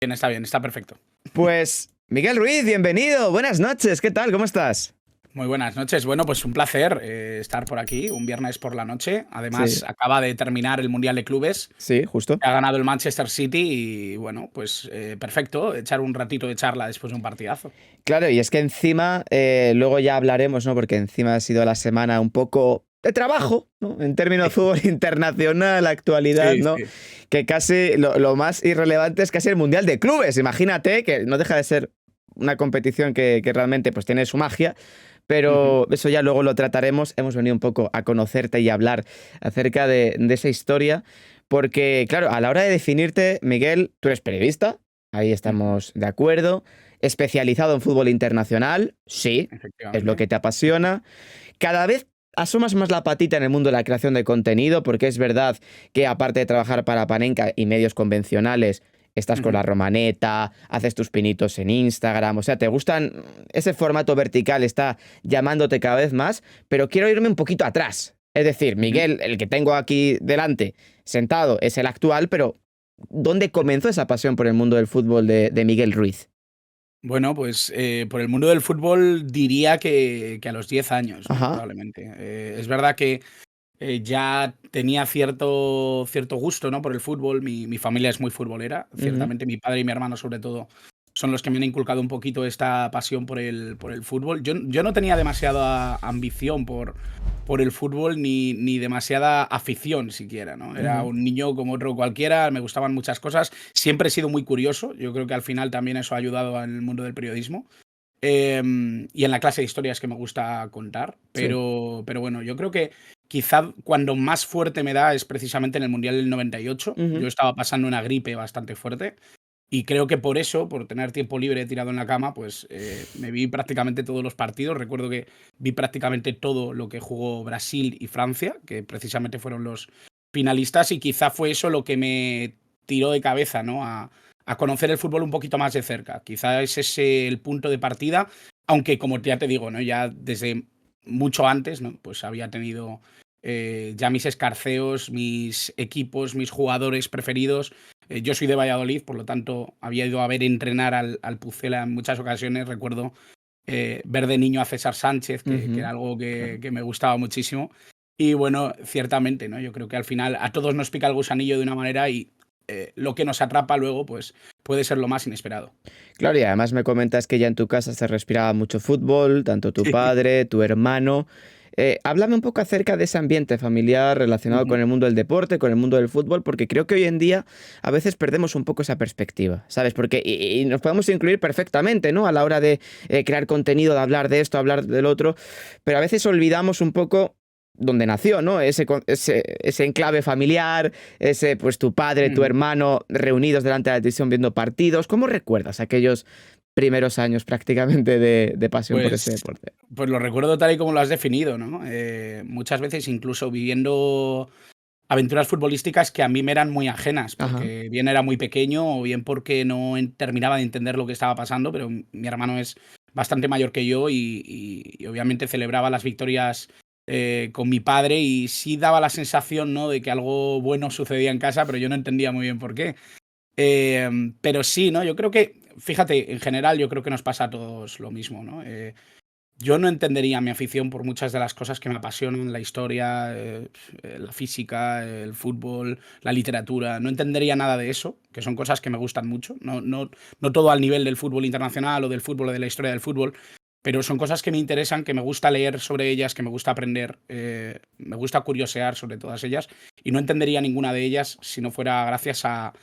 Bien, está perfecto. Pues, Miguel Ruiz, bienvenido. Buenas noches. ¿Qué tal? ¿Cómo estás? Muy buenas noches. Bueno, pues un placer estar por aquí un viernes por la noche. Sí, Además, acaba de terminar el Mundial de Clubes. sí, justo. Ha ganado el Manchester City y bueno, pues perfecto, echar un ratito de charla después de un partidazo. Claro, y es que encima, luego ya hablaremos, ¿no? Porque encima ha sido la semana un poco de trabajo, ¿no? En términos de fútbol internacional, actualidad, Sí, ¿no? sí. Que casi lo más irrelevante es casi el Mundial de Clubes. Imagínate que no deja de ser una competición que realmente pues tiene su magia, Ujú. pero eso ya luego lo trataremos. Hemos venido un poco a conocerte y a hablar acerca de esa historia, porque claro, a la hora de definirte, Miguel, tú eres periodista, ahí Ujú. estamos de acuerdo, especializado en fútbol internacional, sí, es lo Efectivamente. que te apasiona. Cada vez asomas más la patita en el mundo de la creación de contenido, porque es verdad que aparte de trabajar para Panenka y medios convencionales, estás con Ujú. la Romaneta, haces tus pinitos en Instagram, o sea, te gustan, ese formato vertical está llamándote cada vez más, pero quiero irme un poquito atrás. Es decir, Ujú. Miguel, el que tengo aquí delante, sentado, es el actual, pero ¿dónde comenzó esa pasión por el mundo del fútbol de Miguel Ruiz? Bueno, pues por el mundo del fútbol diría que a los 10 años, ¿no? Ajá. Probablemente. Es verdad que ya tenía cierto gusto, ¿no? Por el fútbol. Mi familia es muy futbolera. Ujú. Ciertamente mi padre y mi hermano, sobre todo, son los que me han inculcado un poquito esta pasión por el fútbol. Yo no tenía demasiada ambición por el fútbol ni demasiada afición siquiera, ¿no? Era Ujú. un niño como otro cualquiera, me gustaban muchas cosas. Siempre he sido muy curioso. Yo creo que al final también eso ha ayudado en el mundo del periodismo. Y en la clase de historias que me gusta contar. Sí. Pero bueno, yo creo que quizá cuando más fuerte me da es precisamente en el Mundial del 98. Yo Ujú. estaba pasando una gripe bastante fuerte y creo que por eso, por tener tiempo libre tirado en la cama, pues me vi prácticamente todos los partidos. Recuerdo que vi prácticamente todo lo que jugó Brasil y Francia, que precisamente fueron los finalistas, y quizá fue eso lo que me tiró de cabeza, ¿no? A conocer el fútbol un poquito más de cerca. Quizá es ese el punto de partida, aunque como ya te digo, ¿no? Ya desde mucho antes, ¿no? Pues había tenido ya mis escarceos, mis equipos, mis jugadores preferidos. Yo soy de Valladolid, por lo tanto había ido a ver entrenar al Pucela en muchas ocasiones. Recuerdo ver de niño a César Sánchez, que era Ujú. algo que, Claro. que me gustaba muchísimo. Y bueno, ciertamente, ¿no? Yo creo que al final a todos nos pica el gusanillo de una manera y lo que nos atrapa luego, pues puede ser lo más inesperado. Claro, y además me comentas que ya en tu casa se respiraba mucho fútbol, tanto tu Sí. padre, tu hermano. Háblame un poco acerca de ese ambiente familiar relacionado Ujú. con el mundo del deporte, con el mundo del fútbol, porque creo que hoy en día a veces perdemos un poco esa perspectiva, ¿sabes? Porque y nos podemos incluir perfectamente, ¿no? A la hora de crear contenido, de hablar de esto, hablar del otro, pero a veces olvidamos un poco dónde nació, ¿no? Ese enclave familiar, ese, pues tu padre, tu Ujú. hermano reunidos delante de la televisión viendo partidos. ¿Cómo recuerdas aquellos primeros años prácticamente de pasión por ese Pues deporte? pues lo recuerdo tal y como lo has definido, ¿no? Muchas veces incluso viviendo aventuras futbolísticas que a mí me eran muy ajenas, Ajá. porque bien era muy pequeño o bien porque no terminaba de entender lo que estaba pasando, pero mi hermano es bastante mayor que yo y obviamente celebraba las victorias con mi padre y sí daba la sensación, ¿no? De que algo bueno sucedía en casa, pero yo no entendía muy bien por qué. Pero sí, ¿no? Yo creo que, fíjate, en general yo creo que nos pasa a todos lo mismo, ¿no? Yo no entendería mi afición por muchas de las cosas que me apasionan, la historia, la física, el fútbol, la literatura. No entendería nada de eso, que son cosas que me gustan mucho. No todo al nivel del fútbol internacional o del fútbol o de la historia del fútbol, pero son cosas que me interesan, que me gusta leer sobre ellas, que me gusta aprender, me gusta curiosear sobre todas ellas, y no entendería ninguna de ellas si no fuera gracias a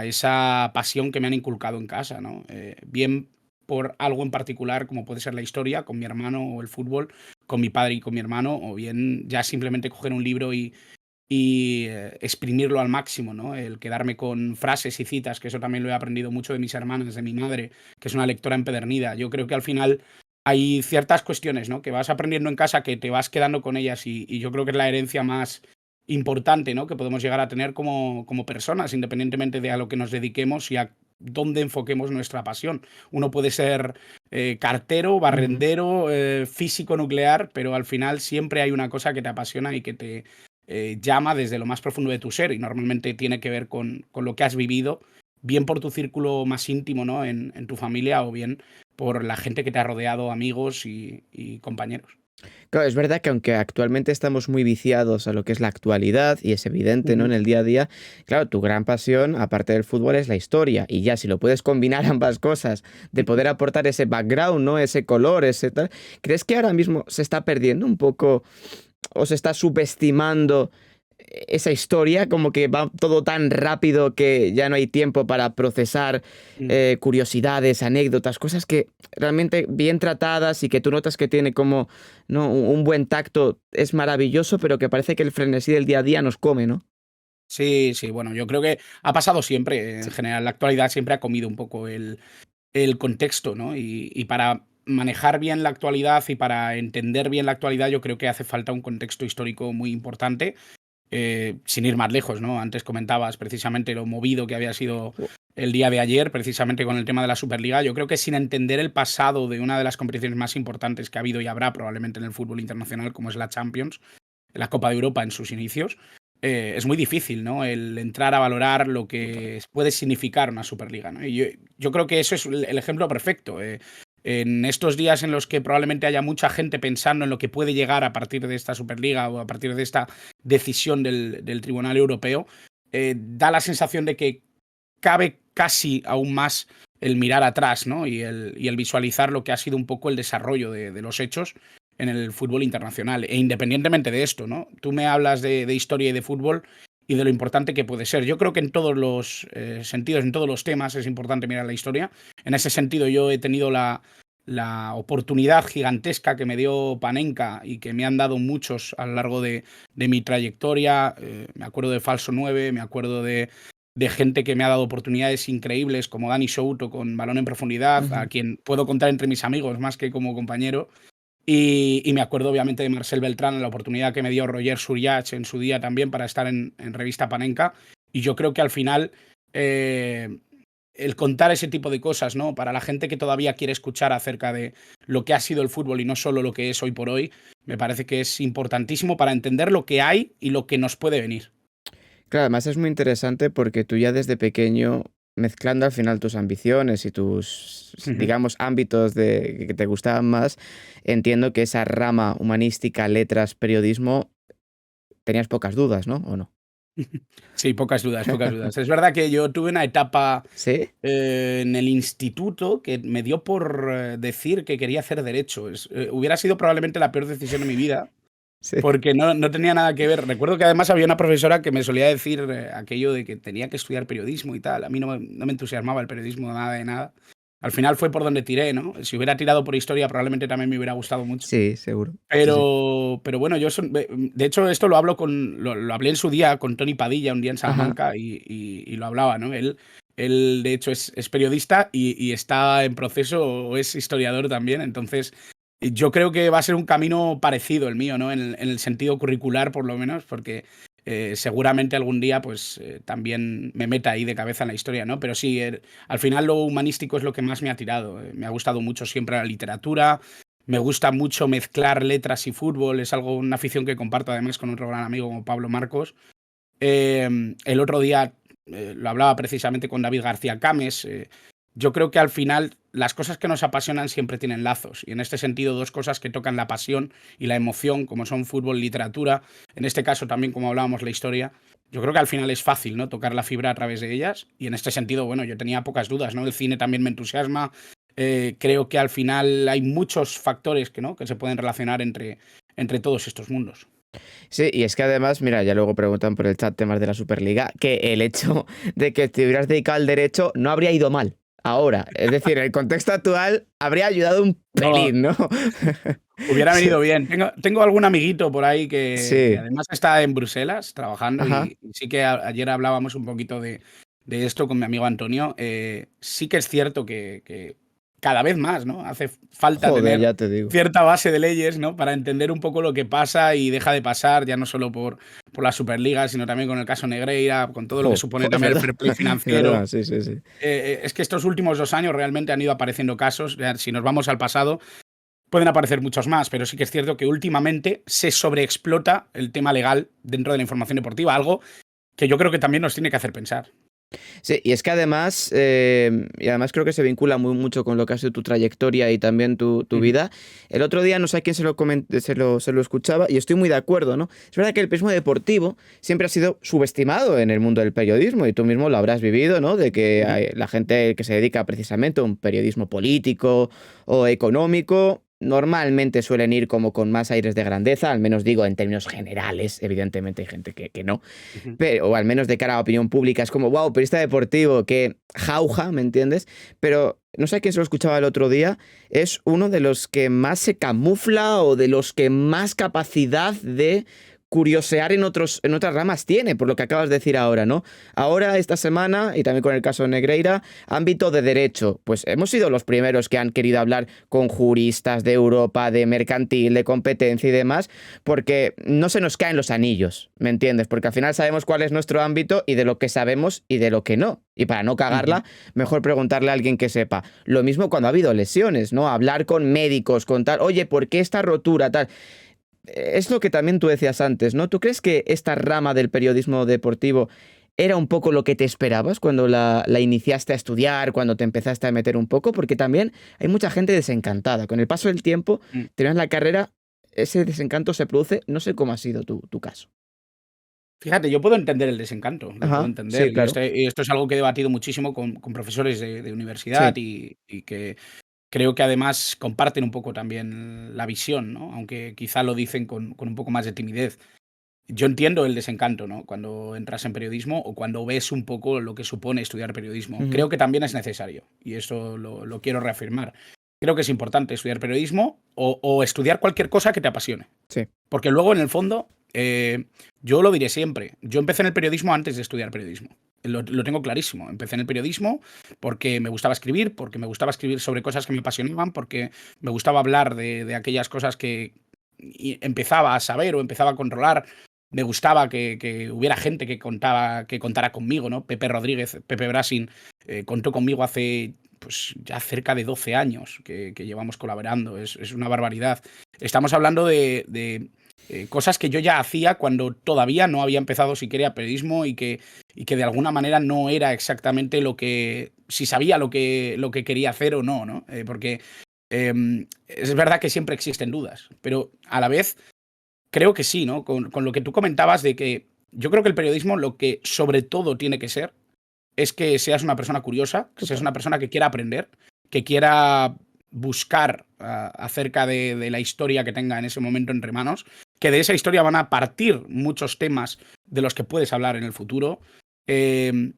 esa pasión que me han inculcado en casa, ¿no? Bien por algo en particular, como puede ser la historia, con mi hermano, o el fútbol, con mi padre y con mi hermano, o bien ya simplemente coger un libro y exprimirlo al máximo, ¿no? El quedarme con frases y citas, que eso también lo he aprendido mucho de mis hermanas, de mi madre, que es una lectora empedernida. Yo creo que al final hay ciertas cuestiones, ¿no? Que vas aprendiendo en casa, que te vas quedando con ellas y yo creo que es la herencia más importante, ¿no? Que podemos llegar a tener como personas, independientemente de a lo que nos dediquemos y a dónde enfoquemos nuestra pasión. Uno puede ser cartero, Ujú. barrendero, físico nuclear, pero al final siempre hay una cosa que te apasiona y que te llama desde lo más profundo de tu ser y normalmente tiene que ver con lo que has vivido bien por tu círculo más íntimo, ¿no? En tu familia o bien por la gente que te ha rodeado, amigos y compañeros. Claro, es verdad que aunque actualmente estamos muy viciados a lo que es la actualidad, y es evidente, ¿no? Ujú. En el día a día, claro, tu gran pasión, aparte del fútbol, es la historia. Y ya si lo puedes combinar ambas cosas, de poder aportar ese background, ¿no? Ese color, ese tal. ¿Crees que ahora mismo se está perdiendo un poco o se está subestimando esa historia? Como que va todo tan rápido que ya no hay tiempo para procesar Mm. curiosidades, anécdotas, cosas que realmente bien tratadas y que tú notas que tiene como, ¿no? Un buen tacto, es maravilloso, pero que parece que el frenesí del día a día nos come, ¿no? Sí, sí, bueno, yo creo que ha pasado siempre. En Sí. general, la actualidad siempre ha comido un poco el contexto, ¿no? Y para manejar bien la actualidad y para entender bien la actualidad, yo creo que hace falta un contexto histórico muy importante. Sin ir más lejos, ¿no? Antes comentabas precisamente lo movido que había sido Jo. el día de ayer, precisamente con el tema de la Superliga. Yo creo que sin entender el pasado de una de las competiciones más importantes que ha habido y habrá probablemente en el fútbol internacional, como es la Champions, la Copa de Europa en sus inicios, es muy difícil, ¿no? El entrar a valorar lo Total. que puede significar una Superliga, ¿no? Y yo creo que eso es el ejemplo perfecto. En estos días en los que probablemente haya mucha gente pensando en lo que puede llegar a partir de esta Superliga o a partir de esta decisión del Tribunal Europeo, da la sensación de que cabe casi aún más el mirar atrás, ¿no? Y el visualizar lo que ha sido un poco el desarrollo de los hechos en el fútbol internacional. E independientemente de esto, ¿no? Tú me hablas de historia y de fútbol y de lo importante que puede ser. Yo creo que en todos los sentidos, en todos los temas, es importante mirar la historia. En ese sentido, yo he tenido la oportunidad gigantesca que me dio Panenka y que me han dado muchos a lo largo de mi trayectoria. Me acuerdo de Falso 9, me acuerdo de gente que me ha dado oportunidades increíbles, como Dani Souto con Balón en Profundidad, a Ujú. quien puedo contar entre mis amigos más que como compañero. Y me acuerdo obviamente de Marcel Beltrán, la oportunidad que me dio Roger Suriach en su día también para estar en Revista Panenka. Y yo creo que al final eh, el contar ese tipo de cosas, ¿no? Para la gente que todavía quiere escuchar acerca de lo que ha sido el fútbol y no solo lo que es hoy por hoy, me parece que es importantísimo para entender lo que hay y lo que nos puede venir. Claro, además es muy interesante porque tú ya desde pequeño, mezclando al final tus ambiciones y tus, digamos, ámbitos de que te gustaban más, entiendo que esa rama humanística, letras, periodismo, tenías pocas dudas, ¿no? ¿O no? Sí, pocas dudas, pocas dudas. Es verdad que yo tuve una etapa ¿Sí? en el instituto que me dio por decir que quería hacer derecho. Hubiera sido probablemente la peor decisión de mi vida, Sí. porque no tenía nada que ver. Recuerdo que además había una profesora que me solía decir aquello de que tenía que estudiar periodismo y tal. A mí no me entusiasmaba el periodismo, nada de nada. Al final fue por donde tiré, ¿no? Si hubiera tirado por historia, probablemente también me hubiera gustado mucho. Sí, seguro. Sí, sí. Pero bueno, de hecho, esto lo hablo lo hablé en su día con Tony Padilla, un día en Ajá. Salamanca, y lo hablaba, ¿no? Él de hecho, es periodista y está en proceso, o es historiador también. Entonces, yo creo que va a ser un camino parecido el mío, ¿no? En el sentido curricular, por lo menos, porque seguramente algún día, pues, también me meta ahí de cabeza en la historia, ¿no? Pero sí, al final lo humanístico es lo que más me ha tirado. Me ha gustado mucho siempre la literatura. Me gusta mucho mezclar letras y fútbol, es algo, una afición que comparto además con otro gran amigo como Pablo Marcos. El otro día lo hablaba precisamente con David García Cames. Yo creo que al final las cosas que nos apasionan siempre tienen lazos, y en este sentido dos cosas que tocan la pasión y la emoción, como son fútbol y literatura, en este caso también como hablábamos la historia, yo creo que al final es fácil, ¿no? Tocar la fibra a través de ellas, y en este sentido, bueno, yo tenía pocas dudas, ¿no? El cine también me entusiasma. Creo que al final hay muchos factores que, ¿no? que se pueden relacionar entre todos estos mundos. Sí, y es que además, mira, ya luego preguntan por el chat temas de la Superliga, que el hecho de que te hubieras dedicado al derecho no habría ido mal. Ahora, es decir, el contexto actual habría ayudado un No, pelín, ¿no? hubiera Sí, venido bien. Tengo algún amiguito por ahí que sí, además está en Bruselas trabajando, ajá. y sí que ayer hablábamos un poquito de esto con mi amigo Antonio. Sí que es cierto que cada vez más, ¿no? Hace falta Joder, tener ya te digo. cierta base de leyes, ¿no? Para entender un poco lo que pasa y deja de pasar, ya no solo por la Superliga, sino también con el caso Negreira, con todo lo que supone Es también el verdad, fair play es verdad, financiero. sí, sí, sí. Es que estos últimos 2 años realmente han ido apareciendo casos. Si nos vamos al pasado, pueden aparecer muchos más, pero sí que es cierto que últimamente se sobreexplota el tema legal dentro de la información deportiva, algo que yo creo que también nos tiene que hacer pensar. Sí, y es que además, y además creo que se vincula mucho con lo que ha sido tu trayectoria y también tu Ujú, vida. El otro día no sé a quién se lo escuchaba y estoy muy de acuerdo, ¿no? Es verdad que el periodismo deportivo siempre ha sido subestimado en el mundo del periodismo y tú mismo lo habrás vivido, ¿no? De que ujú. la gente que se dedica precisamente a un periodismo político o económico normalmente suelen ir como con más aires de grandeza, al menos digo en términos generales, evidentemente hay gente que no, Ujú. pero, o al menos de cara a la opinión pública, es como, wow, periodista deportivo, que jauja, ¿me entiendes? Pero no sé a quién se lo escuchaba el otro día, es uno de los que más se camufla o de los que más capacidad de curiosear en otras ramas tiene, por lo que acabas de decir ahora, ¿no? Ahora, esta semana, y también con el caso de Negreira, ámbito de derecho, pues hemos sido los primeros que han querido hablar con juristas de Europa, de mercantil, de competencia y demás, porque no se nos caen los anillos, ¿me entiendes? Porque al final sabemos cuál es nuestro ámbito y de lo que sabemos y de lo que no. Y para no Ujú. cagarla, mejor preguntarle a alguien que sepa. Lo mismo cuando ha habido lesiones, ¿no? Hablar con médicos, con tal, oye, ¿por qué esta rotura, tal? Es lo que también tú decías antes, ¿no? ¿Tú crees que esta rama del periodismo deportivo era un poco lo que te esperabas cuando la iniciaste a estudiar, cuando te empezaste a meter un poco? Porque también hay mucha gente desencantada. Con el paso del tiempo, Mm. terminas la carrera, ese desencanto se produce. No sé cómo ha sido tu caso. Fíjate, yo puedo entender el desencanto, lo puedo Ajá, sí, entender. claro. Y esto es algo que he debatido muchísimo con profesores de universidad Sí. y que creo que además comparten un poco también la visión, ¿no? Aunque quizá lo dicen con un poco más de timidez. Yo entiendo el desencanto, ¿no? Cuando entras en periodismo o cuando ves un poco lo que supone estudiar periodismo. Ujú. Creo que también es necesario y eso lo quiero reafirmar. Creo que es importante estudiar periodismo o estudiar cualquier cosa que te apasione. Sí. Porque luego, en el fondo, yo lo diré siempre. Yo empecé en el periodismo antes de estudiar periodismo. Lo tengo clarísimo. Empecé en el periodismo porque me gustaba escribir, porque me gustaba escribir sobre cosas que me apasionaban, porque me gustaba hablar de aquellas cosas que empezaba a saber o empezaba a controlar. Me gustaba que hubiera gente que contara conmigo, ¿no? Pepe Rodríguez, Pepe Brasin, contó conmigo hace pues ya cerca de 12 años que llevamos colaborando. Es una barbaridad. Estamos hablando de cosas que yo ya hacía cuando todavía no había empezado siquiera periodismo y que de alguna manera no era exactamente si sabía lo que quería hacer o no, ¿no? Porque es verdad que siempre existen dudas, pero a la vez creo que sí, ¿no? Con lo que tú comentabas de que yo creo que el periodismo lo que sobre todo tiene que ser es que seas una persona curiosa, que seas Total. una persona que quiera aprender, que quiera buscar acerca de la historia que tenga en ese momento entre manos, que de esa historia van a partir muchos temas de los que puedes hablar en el futuro. Eh,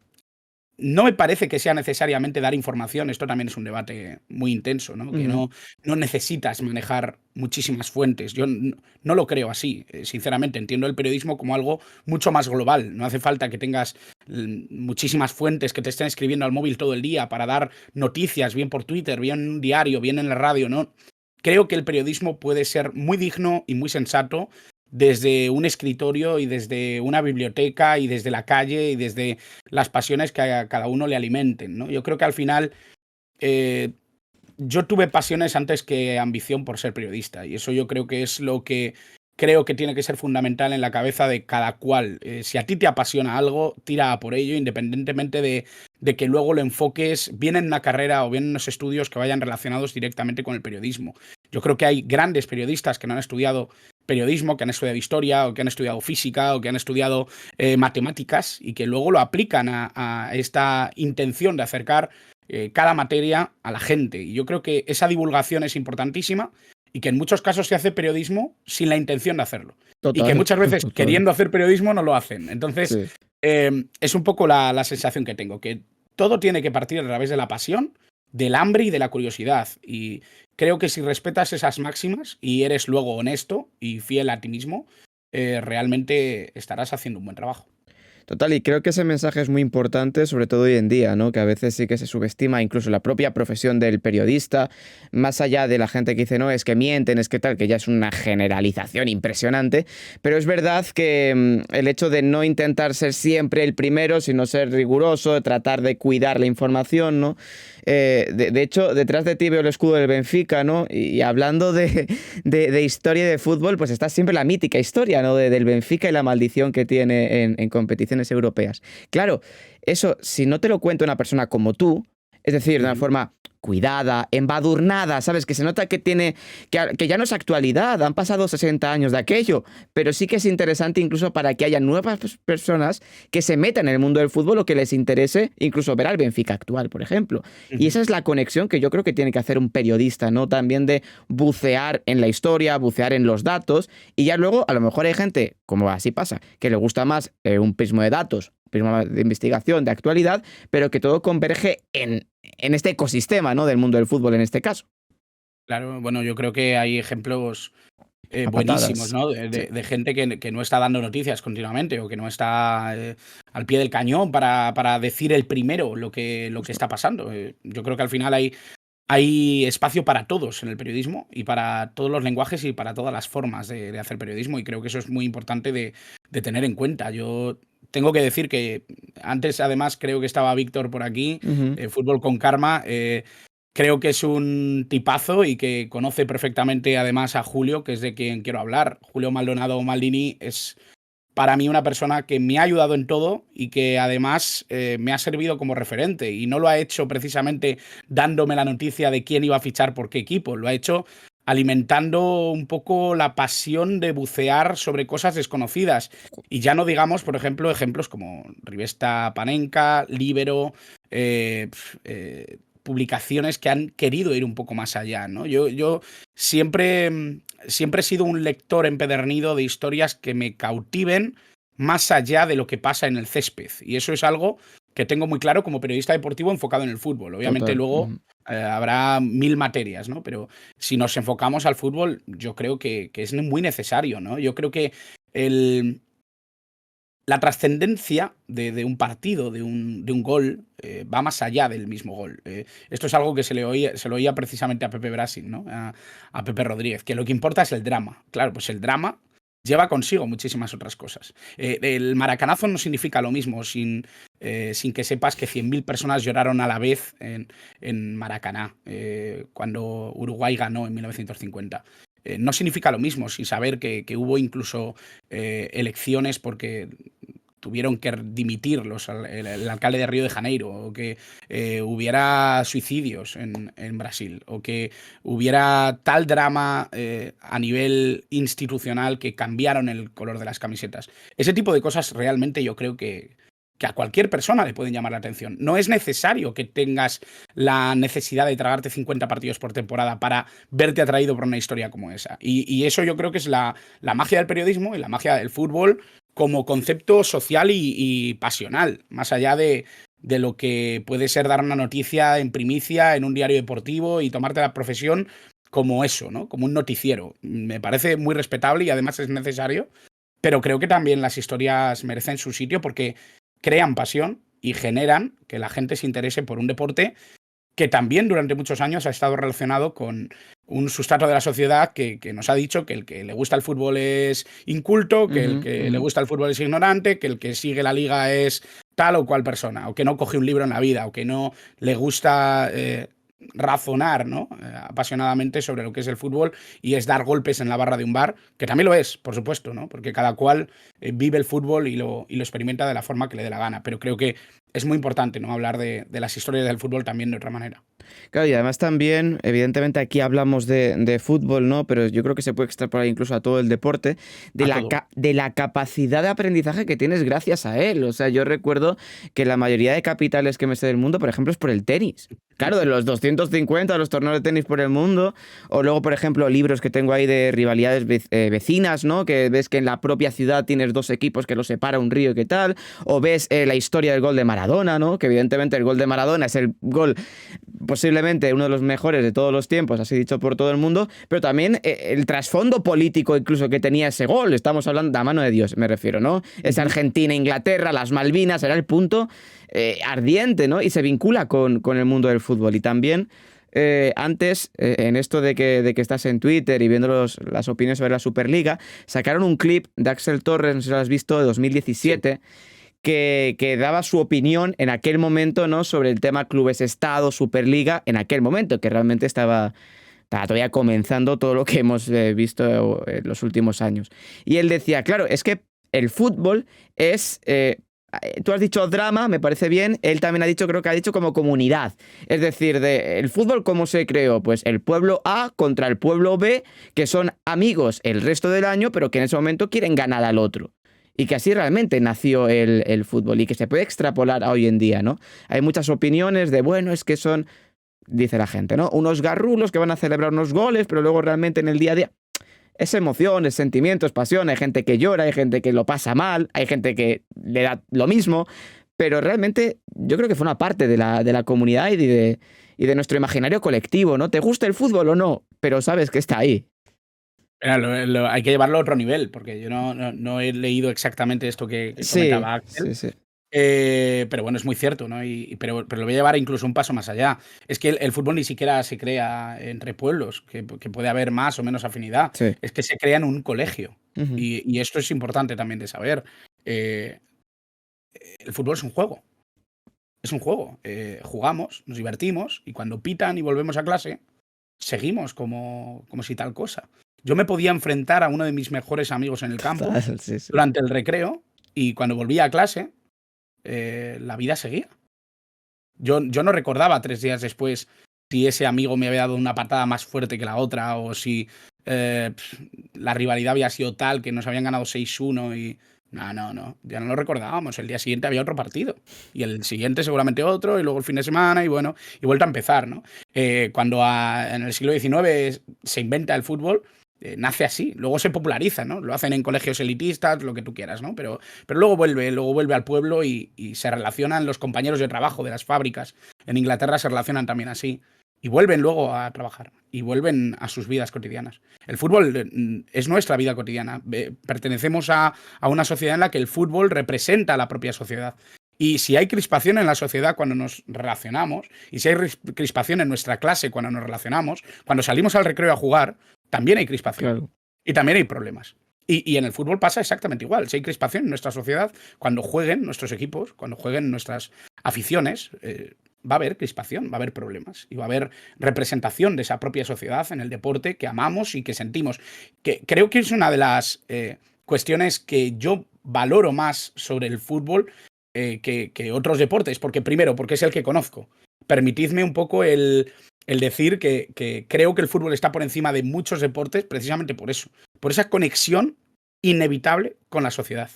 no me parece que sea necesariamente dar información, esto también es un debate muy intenso, ¿no? Que Ujú. no necesitas manejar muchísimas fuentes. Yo no lo creo así, sinceramente. Entiendo el periodismo como algo mucho más global. No hace falta que tengas muchísimas fuentes que te estén escribiendo al móvil todo el día para dar noticias, bien por Twitter, bien en un diario, bien en la radio, ¿no? Creo que el periodismo puede ser muy digno y muy sensato desde un escritorio y desde una biblioteca y desde la calle y desde las pasiones que a cada uno le alimenten, ¿no? Yo creo que al final eh, yo tuve pasiones antes que ambición por ser periodista y eso yo creo que es lo que creo que tiene que ser fundamental en la cabeza de cada cual. Si a ti te apasiona algo, tira a por ello, independientemente de que luego lo enfoques bien en una carrera o bien en unos estudios que vayan relacionados directamente con el periodismo. Yo creo que hay grandes periodistas que no han estudiado periodismo, que han estudiado historia o que han estudiado física o que han estudiado matemáticas y que luego lo aplican a esta intención de acercar cada materia a la gente. Y yo creo que esa divulgación es importantísima y que en muchos casos se hace periodismo sin la intención de hacerlo. Y que Total, muchas veces total. queriendo hacer periodismo no lo hacen. Entonces, Sí. es un poco la sensación que tengo, que todo tiene que partir a través de la pasión, del hambre y de la curiosidad. Y creo que si respetas esas máximas y eres luego honesto y fiel a ti mismo, realmente estarás haciendo un buen trabajo. Total, y creo que ese mensaje es muy importante, sobre todo hoy en día, ¿no? Que a veces sí que se subestima incluso la propia profesión del periodista, más allá de la gente que dice, no, es que mienten, es que tal, que ya es una generalización impresionante, pero es verdad que el hecho de no intentar ser siempre el primero, sino ser riguroso, de tratar de cuidar la información, ¿no? De hecho, detrás de ti veo el escudo del Benfica, ¿no? Y hablando de historia y de fútbol, pues está siempre la mítica historia, ¿no? Del Benfica y la maldición que tiene en competiciones europeas. Claro, eso, si no te lo cuenta una persona como tú, es decir, de una forma cuidada, embadurnada, ¿sabes? Que se nota que que ya no es actualidad, han pasado 60 años de aquello, pero sí que es interesante incluso para que haya nuevas personas que se metan en el mundo del fútbol o que les interese incluso ver al Benfica actual, por ejemplo. Y esa es la conexión que yo creo que tiene que hacer un periodista, ¿no? También de bucear en la historia, bucear en los datos, y ya luego a lo mejor hay gente, como así pasa, que le gusta más un prisma de datos, prisma de investigación, de actualidad, pero que todo converge en este ecosistema, ¿no? Del mundo del fútbol en este caso. Claro, bueno, yo creo que hay ejemplos A buenísimos, patadas. ¿no? Sí. De gente que no está dando noticias continuamente o que no está al pie del cañón para decir el primero lo que Justo. está pasando. Yo creo que al final hay espacio para todos en el periodismo y para todos los lenguajes y para todas las formas de hacer periodismo, y creo que eso es muy importante de tener en cuenta. Yo tengo que decir que antes, además, creo que estaba Víctor por aquí, Ujú. Fútbol con Karma. Creo que es un tipazo y que conoce perfectamente además a Julio, que es de quien quiero hablar. Julio Maldonado Maldini es para mí una persona que me ha ayudado en todo y que además me ha servido como referente. Y no lo ha hecho precisamente dándome la noticia de quién iba a fichar por qué equipo, lo ha hecho alimentando un poco la pasión de bucear sobre cosas desconocidas. Y ya no digamos, por ejemplo, ejemplos como Rivesta Panenka, Libero, publicaciones que han querido ir un poco más allá, ¿no? Yo siempre he sido un lector empedernido de historias que me cautiven más allá de lo que pasa en el césped. Y eso es algo que tengo muy claro como periodista deportivo enfocado en el fútbol. Obviamente Total. luego Ujú. habrá mil materias, ¿no? Pero si nos enfocamos al fútbol, yo creo que es muy necesario, ¿no? Yo creo que el, la trascendencia de un partido, de un gol, va más allá del mismo gol. Esto es algo que se lo oía precisamente a Pepe Brasil, ¿no? A Pepe Rodríguez, que lo que importa es el drama. Claro, pues el drama lleva consigo muchísimas otras cosas. El maracanazo no significa lo mismo sin que sepas que 100.000 personas lloraron a la vez en Maracaná, cuando Uruguay ganó en 1950. No significa lo mismo sin saber que hubo incluso elecciones porque tuvieron que dimitir el alcalde de Río de Janeiro, o que hubiera suicidios en Brasil, o que hubiera tal drama a nivel institucional que cambiaron el color de las camisetas. Ese tipo de cosas realmente yo creo que a cualquier persona le pueden llamar la atención. No es necesario que tengas la necesidad de tragarte 50 partidos por temporada para verte atraído por una historia como esa. Y eso yo creo que es la magia del periodismo y la magia del fútbol como concepto social y pasional, más allá de lo que puede ser dar una noticia en primicia en un diario deportivo y tomarte la profesión como eso, ¿no? Como un noticiero. Me parece muy respetable y además es necesario, pero creo que también las historias merecen su sitio porque crean pasión y generan que la gente se interese por un deporte que también durante muchos años ha estado relacionado con un sustrato de la sociedad que nos ha dicho que el que le gusta el fútbol es inculto, que el Ujú, que le ujú. gusta el fútbol es ignorante, que el que sigue la liga es tal o cual persona, o que no coge un libro en la vida, o que no le gusta razonar, ¿no? Apasionadamente sobre lo que es el fútbol y es dar golpes en la barra de un bar, que también lo es, por supuesto, ¿no? Porque cada cual vive el fútbol y lo experimenta de la forma que le dé la gana, pero creo que es muy importante, ¿no? Hablar de las historias del fútbol también de otra manera. Claro, y además también, evidentemente aquí hablamos de fútbol, ¿no? Pero yo creo que se puede extrapolar incluso a todo el deporte, A todo. de la capacidad de aprendizaje que tienes gracias a él. O sea, yo recuerdo que la mayoría de capitales que me sé del mundo, por ejemplo, es por el tenis. Claro, de los 250 los torneos de tenis por el mundo, o luego, por ejemplo, libros que tengo ahí de rivalidades vecinas, ¿no? Que ves que en la propia ciudad tienes dos equipos que los separa un río y qué tal, o ves la historia del gol de Maradona, ¿no? Que evidentemente el gol de Maradona es el gol posiblemente uno de los mejores de todos los tiempos, así dicho por todo el mundo, pero también el trasfondo político incluso que tenía ese gol, estamos hablando de la mano de Dios, me refiero, ¿no? Es Ujú. Argentina, Inglaterra, las Malvinas, era el punto ardiente, ¿no? Y se vincula con el mundo del fútbol. Y también antes, en esto de que estás en Twitter y viendo las opiniones sobre la Superliga, sacaron un clip de Axel Torres, no sé si lo has visto, de Sí. 2017, que daba su opinión en aquel momento, ¿no? Sobre el tema clubes-estado, Superliga, en aquel momento, que realmente estaba todavía comenzando todo lo que hemos visto en los últimos años. Y él decía, claro, es que el fútbol es Tú has dicho drama, me parece bien. Él también ha dicho, creo que ha dicho como comunidad. Es decir, el fútbol, ¿cómo se creó? Pues el pueblo A contra el pueblo B, que son amigos el resto del año, pero que en ese momento quieren ganar al otro. Y que así realmente nació el fútbol y que se puede extrapolar a hoy en día, ¿no? Hay muchas opiniones de, bueno, es que son, dice la gente, ¿no? Unos garrulos que van a celebrar unos goles, pero luego realmente en el día a día es emoción, es sentimiento, es pasión. Hay gente que llora, hay gente que lo pasa mal, hay gente que le da lo mismo, pero realmente yo creo que fue una parte de la comunidad y de nuestro imaginario colectivo, ¿no? ¿Te gusta el fútbol o no? Pero sabes que está ahí. Hay que llevarlo a otro nivel, porque yo no he leído exactamente esto que Sí, comentaba Axel. sí, sí. Pero bueno, es muy cierto, ¿no? Pero lo voy a llevar incluso un paso más allá. Es que el fútbol ni siquiera se crea entre pueblos, que puede haber más o menos afinidad. Sí. Es que se crea en un colegio. Ujú. Y esto es importante también de saber. Eh, el fútbol es un juego. Es un juego. Jugamos, nos divertimos y cuando pitan y volvemos a clase, seguimos como si tal cosa. Yo me podía enfrentar a uno de mis mejores amigos en el campo Total, sí, sí. durante el recreo y cuando volvía a clase, la vida seguía. Yo no recordaba 3 días después si ese amigo me había dado una patada más fuerte que la otra o si la rivalidad había sido tal que nos habían ganado 6-1 y... No, ya no lo recordábamos. El día siguiente había otro partido y el siguiente seguramente otro y luego el fin de semana y bueno, y vuelta a empezar, ¿no? Cuando en el siglo XIX se inventa el fútbol, nace así, luego se populariza, ¿no? Lo hacen en colegios elitistas, lo que tú quieras, ¿no? Pero luego vuelve al pueblo y se relacionan los compañeros de trabajo de las fábricas. En Inglaterra se relacionan también así. Y vuelven luego a trabajar. Y vuelven a sus vidas cotidianas. El fútbol es nuestra vida cotidiana. Pertenecemos a una sociedad en la que el fútbol representa a la propia sociedad. Y si hay crispación en la sociedad cuando nos relacionamos, y si hay crispación en nuestra clase cuando nos relacionamos, cuando salimos al recreo a jugar, también hay crispación. Claro. Y también hay problemas. Y en el fútbol pasa exactamente igual. Si hay crispación en nuestra sociedad, cuando jueguen nuestros equipos, cuando jueguen nuestras aficiones, va a haber crispación, va a haber problemas. Y va a haber representación de esa propia sociedad en el deporte que amamos y que sentimos. Que creo que es una de las cuestiones que yo valoro más sobre el fútbol que otros deportes. Porque primero, porque es el que conozco. Permitidme un poco el decir que creo que el fútbol está por encima de muchos deportes precisamente por eso, por esa conexión inevitable con la sociedad,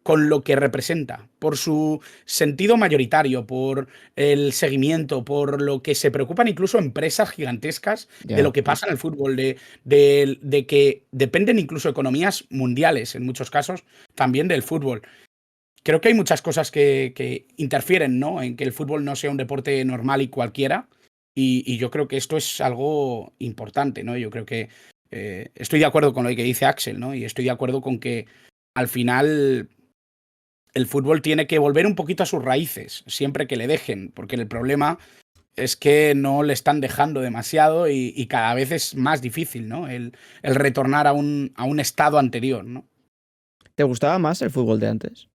con lo que representa, por su sentido mayoritario, por el seguimiento, por lo que se preocupan incluso empresas gigantescas de Ya. lo que pasa en el fútbol, de que dependen incluso economías mundiales, en muchos casos, también del fútbol. Creo que hay muchas cosas que interfieren, ¿no? En que el fútbol no sea un deporte normal y cualquiera. Y yo creo que esto es algo importante, ¿no? Yo creo que estoy de acuerdo con lo que dice Axel, ¿no? Y estoy de acuerdo con que al final el fútbol tiene que volver un poquito a sus raíces, siempre que le dejen, porque el problema es que no le están dejando demasiado y cada vez es más difícil, ¿no? El retornar a un estado anterior, ¿no? ¿Te gustaba más el fútbol de antes?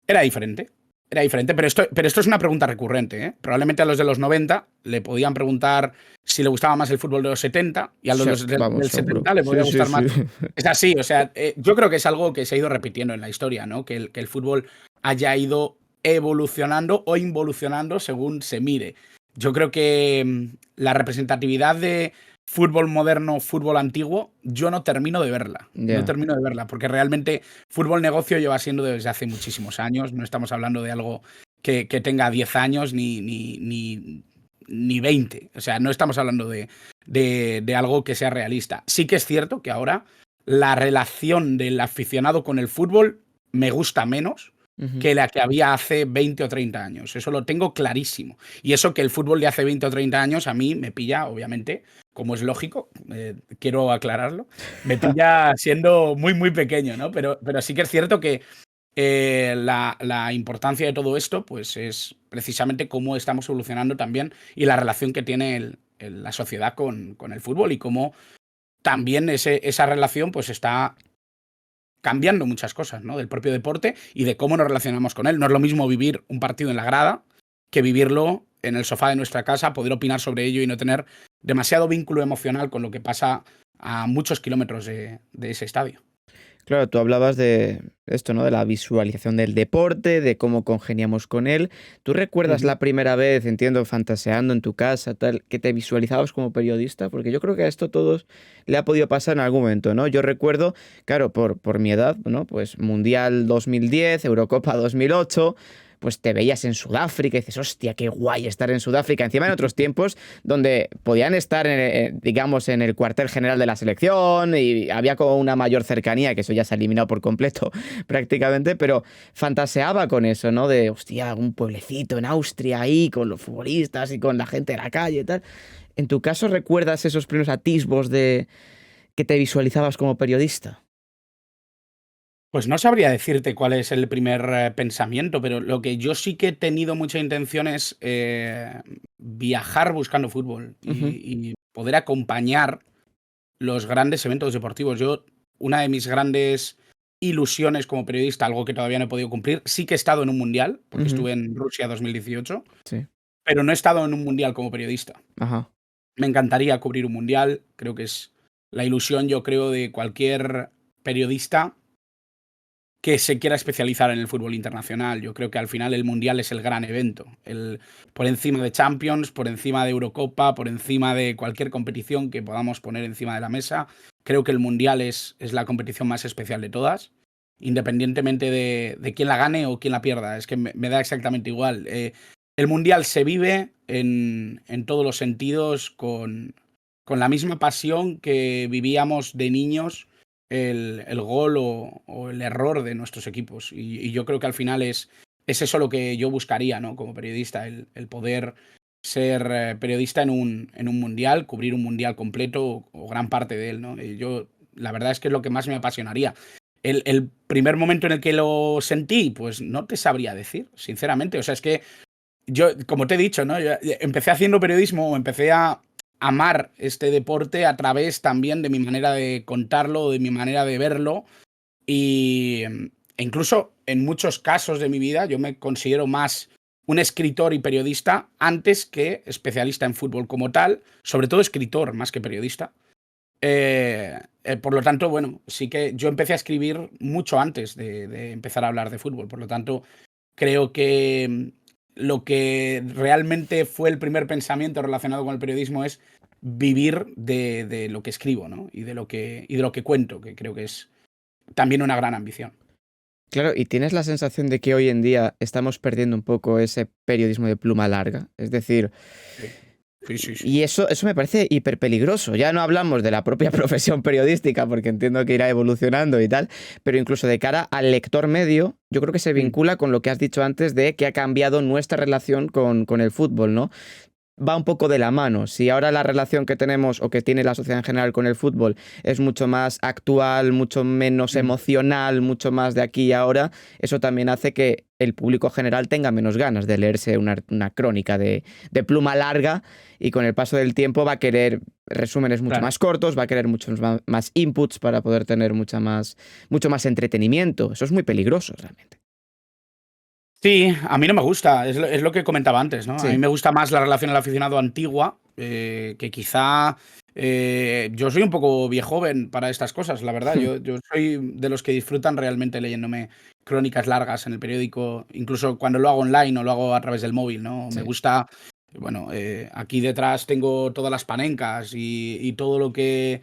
Era diferente. Era diferente, pero esto es una pregunta recurrente, ¿eh? Probablemente a los de los 90 le podían preguntar si le gustaba más el fútbol de los 70 y a Sí, los vamos, del seguro. 70 le podía Sí, sí, gustar sí. más. Es así, o sea, yo creo que es algo que se ha ido repitiendo en la historia, ¿no? Que el fútbol haya ido evolucionando o involucionando según se mire. Yo creo que la representatividad de fútbol moderno, fútbol antiguo, yo no termino de verla. No Ya. termino de verla, porque realmente fútbol negocio lleva siendo desde hace muchísimos años. No estamos hablando de algo que tenga 10 años ni 20. O sea, no estamos hablando de algo que sea realista. Sí que es cierto que ahora la relación del aficionado con el fútbol me gusta menos Ujú. que la que había hace 20 o 30 años. Eso lo tengo clarísimo. Y eso que el fútbol de hace 20 o 30 años a mí me pilla, obviamente, como es lógico, quiero aclararlo, me pilla siendo muy, muy pequeño, ¿no? Pero sí que es cierto que la importancia de todo esto, pues es precisamente cómo estamos evolucionando también y la relación que tiene la sociedad con el fútbol y cómo también esa relación pues está cambiando muchas cosas, ¿no? Del propio deporte y de cómo nos relacionamos con él. No es lo mismo vivir un partido en la grada que vivirlo en el sofá de nuestra casa, poder opinar sobre ello y no tener demasiado vínculo emocional con lo que pasa a muchos kilómetros de ese estadio. Claro, tú hablabas de esto, ¿no? De la visualización del deporte, de cómo congeniamos con él. ¿Tú recuerdas Ujú. la primera vez, entiendo, fantaseando en tu casa, tal, que te visualizabas como periodista? Porque yo creo que a esto a todos le ha podido pasar en algún momento, ¿no? Yo recuerdo, claro, por mi edad, ¿no? Pues Mundial 2010, Eurocopa 2008, pues te veías en Sudáfrica y dices, hostia, qué guay estar en Sudáfrica. Encima en otros tiempos donde podían estar, digamos, en el cuartel general de la selección y había como una mayor cercanía, que eso ya se ha eliminado por completo prácticamente, pero fantaseaba con eso, ¿no? De, hostia, un pueblecito en Austria ahí con los futbolistas y con la gente de la calle y tal. ¿En tu caso recuerdas esos primeros atisbos de que te visualizabas como periodista? Pues no sabría decirte cuál es el primer pensamiento, pero lo que yo sí que he tenido mucha intención es viajar buscando fútbol Ujú, y poder acompañar los grandes eventos deportivos. Yo, una de mis grandes ilusiones como periodista, algo que todavía no he podido cumplir, sí que he estado en un mundial, porque ujú, estuve en Rusia 2018, sí, pero no he estado en un mundial como periodista. ajá. Me encantaría cubrir un mundial, creo que es la ilusión, yo creo, de cualquier periodista que se quiera especializar en el fútbol internacional. Yo creo que al final el mundial es el gran evento, por encima de Champions, por encima de Eurocopa, por encima de cualquier competición que podamos poner encima de la mesa. Creo que el mundial es la competición más especial de todas, independientemente de quién la gane o quién la pierda. Es que me da exactamente igual. El mundial se vive en todos los sentidos con la misma pasión que vivíamos de niños el gol o el error de nuestros equipos. Y yo creo que al final es eso lo que yo buscaría, ¿no? Como periodista, el poder ser periodista en un mundial, cubrir un mundial completo o gran parte de él, ¿no? Y yo, la verdad es que es lo que más me apasionaría. El primer momento en el que lo sentí, pues no te sabría decir, sinceramente. O sea, es que yo, como te he dicho, ¿no? Yo empecé haciendo periodismo, empecé a amar este deporte a través también de mi manera de contarlo, de mi manera de verlo. Y e incluso en muchos casos de mi vida yo me considero más un escritor y periodista antes que especialista en fútbol como tal, sobre todo escritor más que periodista. Por lo tanto, bueno, sí que yo empecé a escribir mucho antes de empezar a hablar de fútbol. Por lo tanto, creo que lo que realmente fue el primer pensamiento relacionado con el periodismo es vivir de lo que escribo, ¿no? Y de lo que cuento, que creo que es también una gran ambición. Claro, ¿y tienes la sensación de que hoy en día estamos perdiendo un poco ese periodismo de pluma larga? Es decir, Sí, sí, sí, sí. y eso me parece hiperpeligroso. Ya no hablamos de la propia profesión periodística, porque entiendo que irá evolucionando y tal, pero incluso de cara al lector medio, yo creo que se Mm, vincula con lo que has dicho antes de que ha cambiado nuestra relación con el fútbol, ¿no? Va un poco de la mano. Si ahora la relación que tenemos o que tiene la sociedad en general con el fútbol es mucho más actual, mucho menos mm. emocional, mucho más de aquí y ahora, eso también hace que el público general tenga menos ganas de leerse una crónica de pluma larga y con el paso del tiempo va a querer resúmenes mucho Claro. más cortos, va a querer muchos más inputs para poder tener mucho más entretenimiento. Eso es muy peligroso realmente. Sí, a mí no me gusta, es lo que comentaba antes, ¿no? A mí Sí. me gusta más la relación al aficionado antigua, que quizá yo soy un poco viejoven para estas cosas, la verdad. Yo soy de los que disfrutan realmente leyéndome crónicas largas en el periódico, incluso cuando lo hago online o lo hago a través del móvil, ¿no? Me Sí. gusta, bueno, aquí detrás tengo todas las panencas y todo lo que...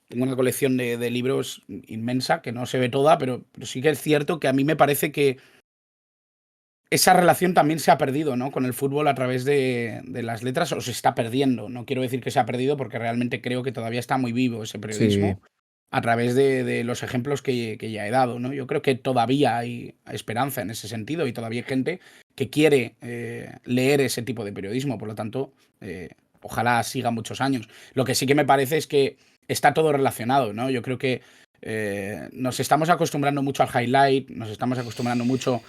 Tengo una colección de libros inmensa, que no se ve toda, pero sí que es cierto que a mí me parece que esa relación también se ha perdido, ¿no? Con el fútbol a través de las letras, o se está perdiendo. No quiero decir que se ha perdido, porque realmente creo que todavía está muy vivo ese Sí. periodismo a través de los ejemplos que ya he dado, ¿no? Yo creo que todavía hay esperanza en ese sentido y todavía hay gente que quiere leer ese tipo de periodismo. Por lo tanto, ojalá siga muchos años. Lo que sí que me parece es que está todo relacionado, ¿no? Yo creo que nos estamos acostumbrando mucho al highlight, nos estamos acostumbrando mucho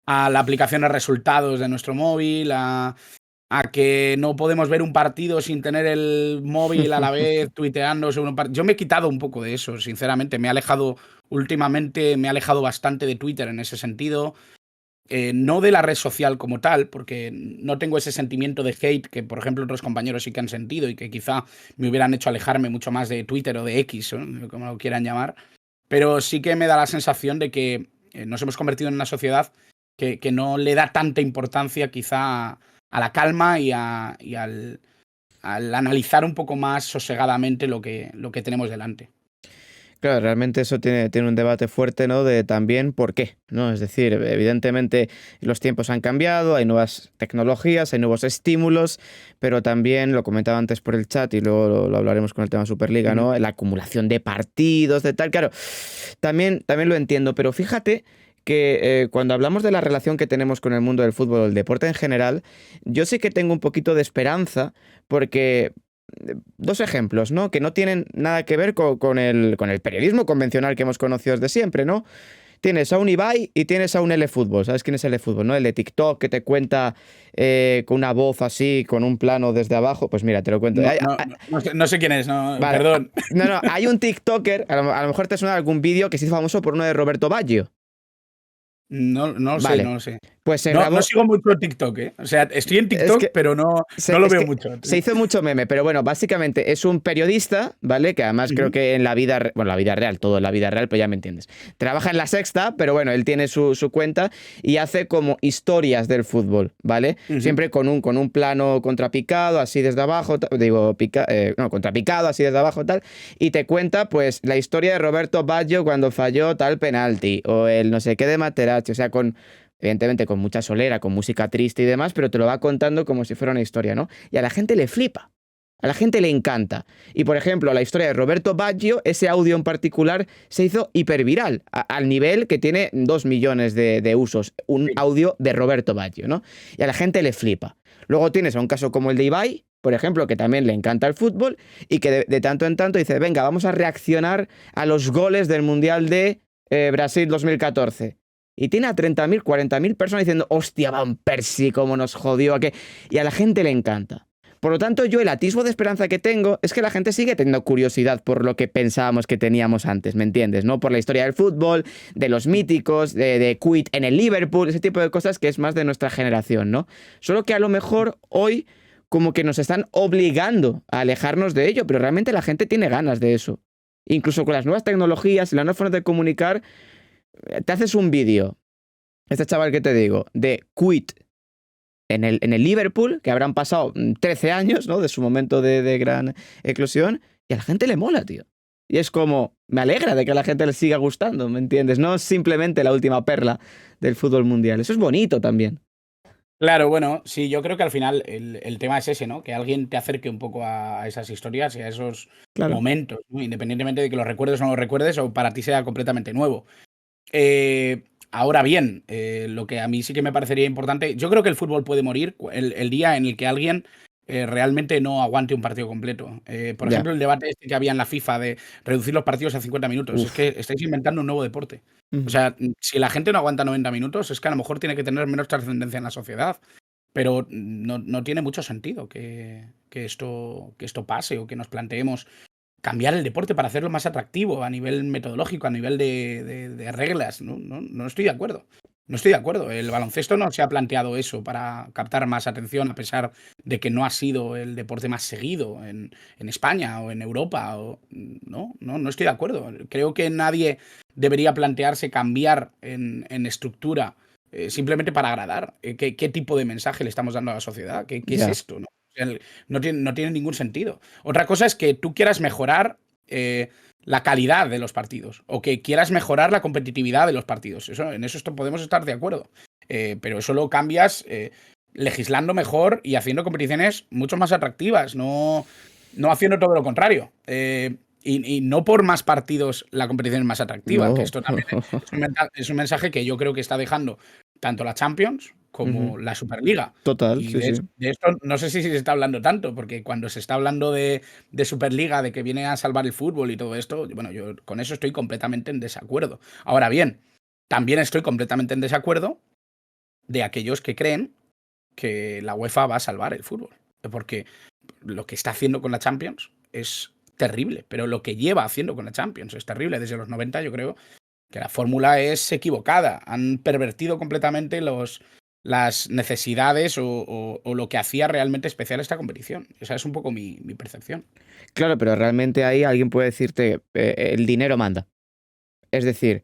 a la aplicación de resultados de nuestro móvil, a que no podemos ver un partido sin tener el móvil a la vez tuiteando sobre un partido. Yo me he quitado un poco de eso, sinceramente. Últimamente me he alejado bastante de Twitter en ese sentido. No de la red social como tal, porque no tengo ese sentimiento de hate que, por ejemplo, otros compañeros sí que han sentido y que quizá me hubieran hecho alejarme mucho más de Twitter o de X, ¿no? Como lo quieran llamar. pero sí que me da la sensación de que nos hemos convertido en una sociedad que no le da tanta importancia quizá a la calma y al analizar un poco más sosegadamente lo que tenemos delante. Claro, realmente eso tiene un debate fuerte, ¿no? De también por qué, ¿no? Es decir, evidentemente los tiempos han cambiado, hay nuevas tecnologías, hay nuevos estímulos, pero también, lo comentaba antes por el chat y luego lo hablaremos con el tema Superliga, Ujú. ¿no? La acumulación de partidos, de tal, claro, también lo entiendo, pero fíjate que cuando hablamos de la relación que tenemos con el mundo del fútbol o el deporte en general, yo sí que tengo un poquito de esperanza porque dos ejemplos, ¿no? Que no tienen nada que ver con el periodismo convencional que hemos conocido desde siempre, ¿no? Tienes a un Ibai y tienes a un L Fútbol. ¿Sabes quién es L Fútbol, no? El de TikTok que te cuenta con una voz así, con un plano desde abajo. Pues mira, te lo cuento. No sé quién es, no, Vale. perdón. No, hay un TikToker, a lo mejor te suena algún vídeo que se hizo famoso por uno de Roberto Baggio. No lo sé, Vale. no lo sé. Pues se No grabó. sigo mucho TikTok, ¿eh? O sea, estoy en Es TikTok, que pero no Se, lo es veo que mucho. se hizo mucho meme, pero bueno, básicamente es un periodista, ¿vale? Que además creo Ujú, que en la vida, bueno, la vida real, todo en la vida real, pero ya me entiendes. Trabaja en La Sexta, pero bueno, él tiene su cuenta y hace como historias del fútbol, ¿vale? ujú. Siempre con un plano contrapicado, así desde abajo, digo, no, contrapicado, así desde abajo, tal, y te cuenta, pues, la historia de Roberto Baggio cuando falló tal penalti, o el no sé qué de Materazzi, o sea, evidentemente con mucha solera, con música triste y demás, pero te lo va contando como si fuera una historia, ¿no? Y a la gente le flipa. A la gente le encanta. Y por ejemplo, la historia de Roberto Baggio, ese audio en particular se hizo hiperviral, al nivel que tiene 2 millones de usos. Un Sí. audio de Roberto Baggio, ¿no? Y a la gente le flipa. Luego tienes a un caso como el de Ibai, por ejemplo, que también le encanta el fútbol y que de tanto en tanto dice, venga, vamos a reaccionar a los goles del Mundial de Brasil 2014. Y tiene a 30.000, 40.000 personas diciendo, hostia, Van Persie, cómo nos jodió. Y a la gente le encanta. Por lo tanto, yo el atisbo de esperanza que tengo es que la gente sigue teniendo curiosidad por lo que pensábamos que teníamos antes, ¿me entiendes? ¿No? Por la historia del fútbol, de los míticos, de Quit en el Liverpool, ese tipo de cosas que es más de nuestra generación, ¿no? Solo que a lo mejor hoy como que nos están obligando a alejarnos de ello, pero realmente la gente tiene ganas de eso. Incluso con las nuevas tecnologías y las nuevas formas de comunicar, te haces un vídeo, este chaval que te digo, de Quit en el Liverpool, que habrán pasado 13 años, ¿no? De su momento de gran eclosión, y a la gente le mola, tío. Y es como, me alegra de que a la gente le siga gustando, ¿me entiendes? No es simplemente la última perla del fútbol mundial. Eso es bonito también. Claro, bueno, sí, yo creo que al final el tema es ese, ¿no? Que alguien te acerque un poco a esas historias y a esos Claro. momentos, ¿no? Independientemente de que los recuerdes o no los recuerdes o para ti sea completamente nuevo. Ahora bien, lo que a mí sí que me parecería importante, yo creo que el fútbol puede morir el día en el que alguien realmente no aguante un partido completo. Por Ya. ejemplo, el debate este que había en la FIFA de reducir los partidos a 50 minutos. Es Uf. que estáis inventando un nuevo deporte. O Ujú. sea, si la gente no aguanta 90 minutos, es que a lo mejor tiene que tener menos trascendencia en la sociedad. Pero no tiene mucho sentido que esto pase o que nos planteemos cambiar el deporte para hacerlo más atractivo a nivel metodológico, a nivel de reglas. No estoy de acuerdo. No estoy de acuerdo. El baloncesto no se ha planteado eso para captar más atención, a pesar de que no ha sido el deporte más seguido en España o en Europa. No estoy de acuerdo. Creo que nadie debería plantearse cambiar en estructura simplemente para agradar. ¿Qué tipo de mensaje le estamos dando a la sociedad? ¿Qué es Ya. esto? ¿No? No tiene ningún sentido. Otra cosa es que tú quieras mejorar la calidad de los partidos o que quieras mejorar la competitividad de los partidos. En eso podemos estar de acuerdo. Pero eso lo cambias legislando mejor y haciendo competiciones mucho más atractivas, no haciendo todo lo contrario. Y no por más partidos la competición es más atractiva, que No. esto también es un mensaje que yo creo que está dejando tanto la Champions Ujú. como la Superliga. Total, Y sí, de, sí. de esto no sé si se está hablando tanto, porque cuando se está hablando de Superliga, de que viene a salvar el fútbol y todo esto, bueno, yo con eso estoy completamente en desacuerdo. Ahora bien, también estoy completamente en desacuerdo de aquellos que creen que la UEFA va a salvar el fútbol. Porque lo que está haciendo con la Champions es terrible, pero lo que lleva haciendo con la Champions es terrible. Desde los 90 yo creo que la fórmula es equivocada. Han pervertido completamente las necesidades o lo que hacía realmente especial esta competición. Esa es un poco mi percepción. Claro, pero realmente ahí alguien puede decirte, el dinero manda. Es decir,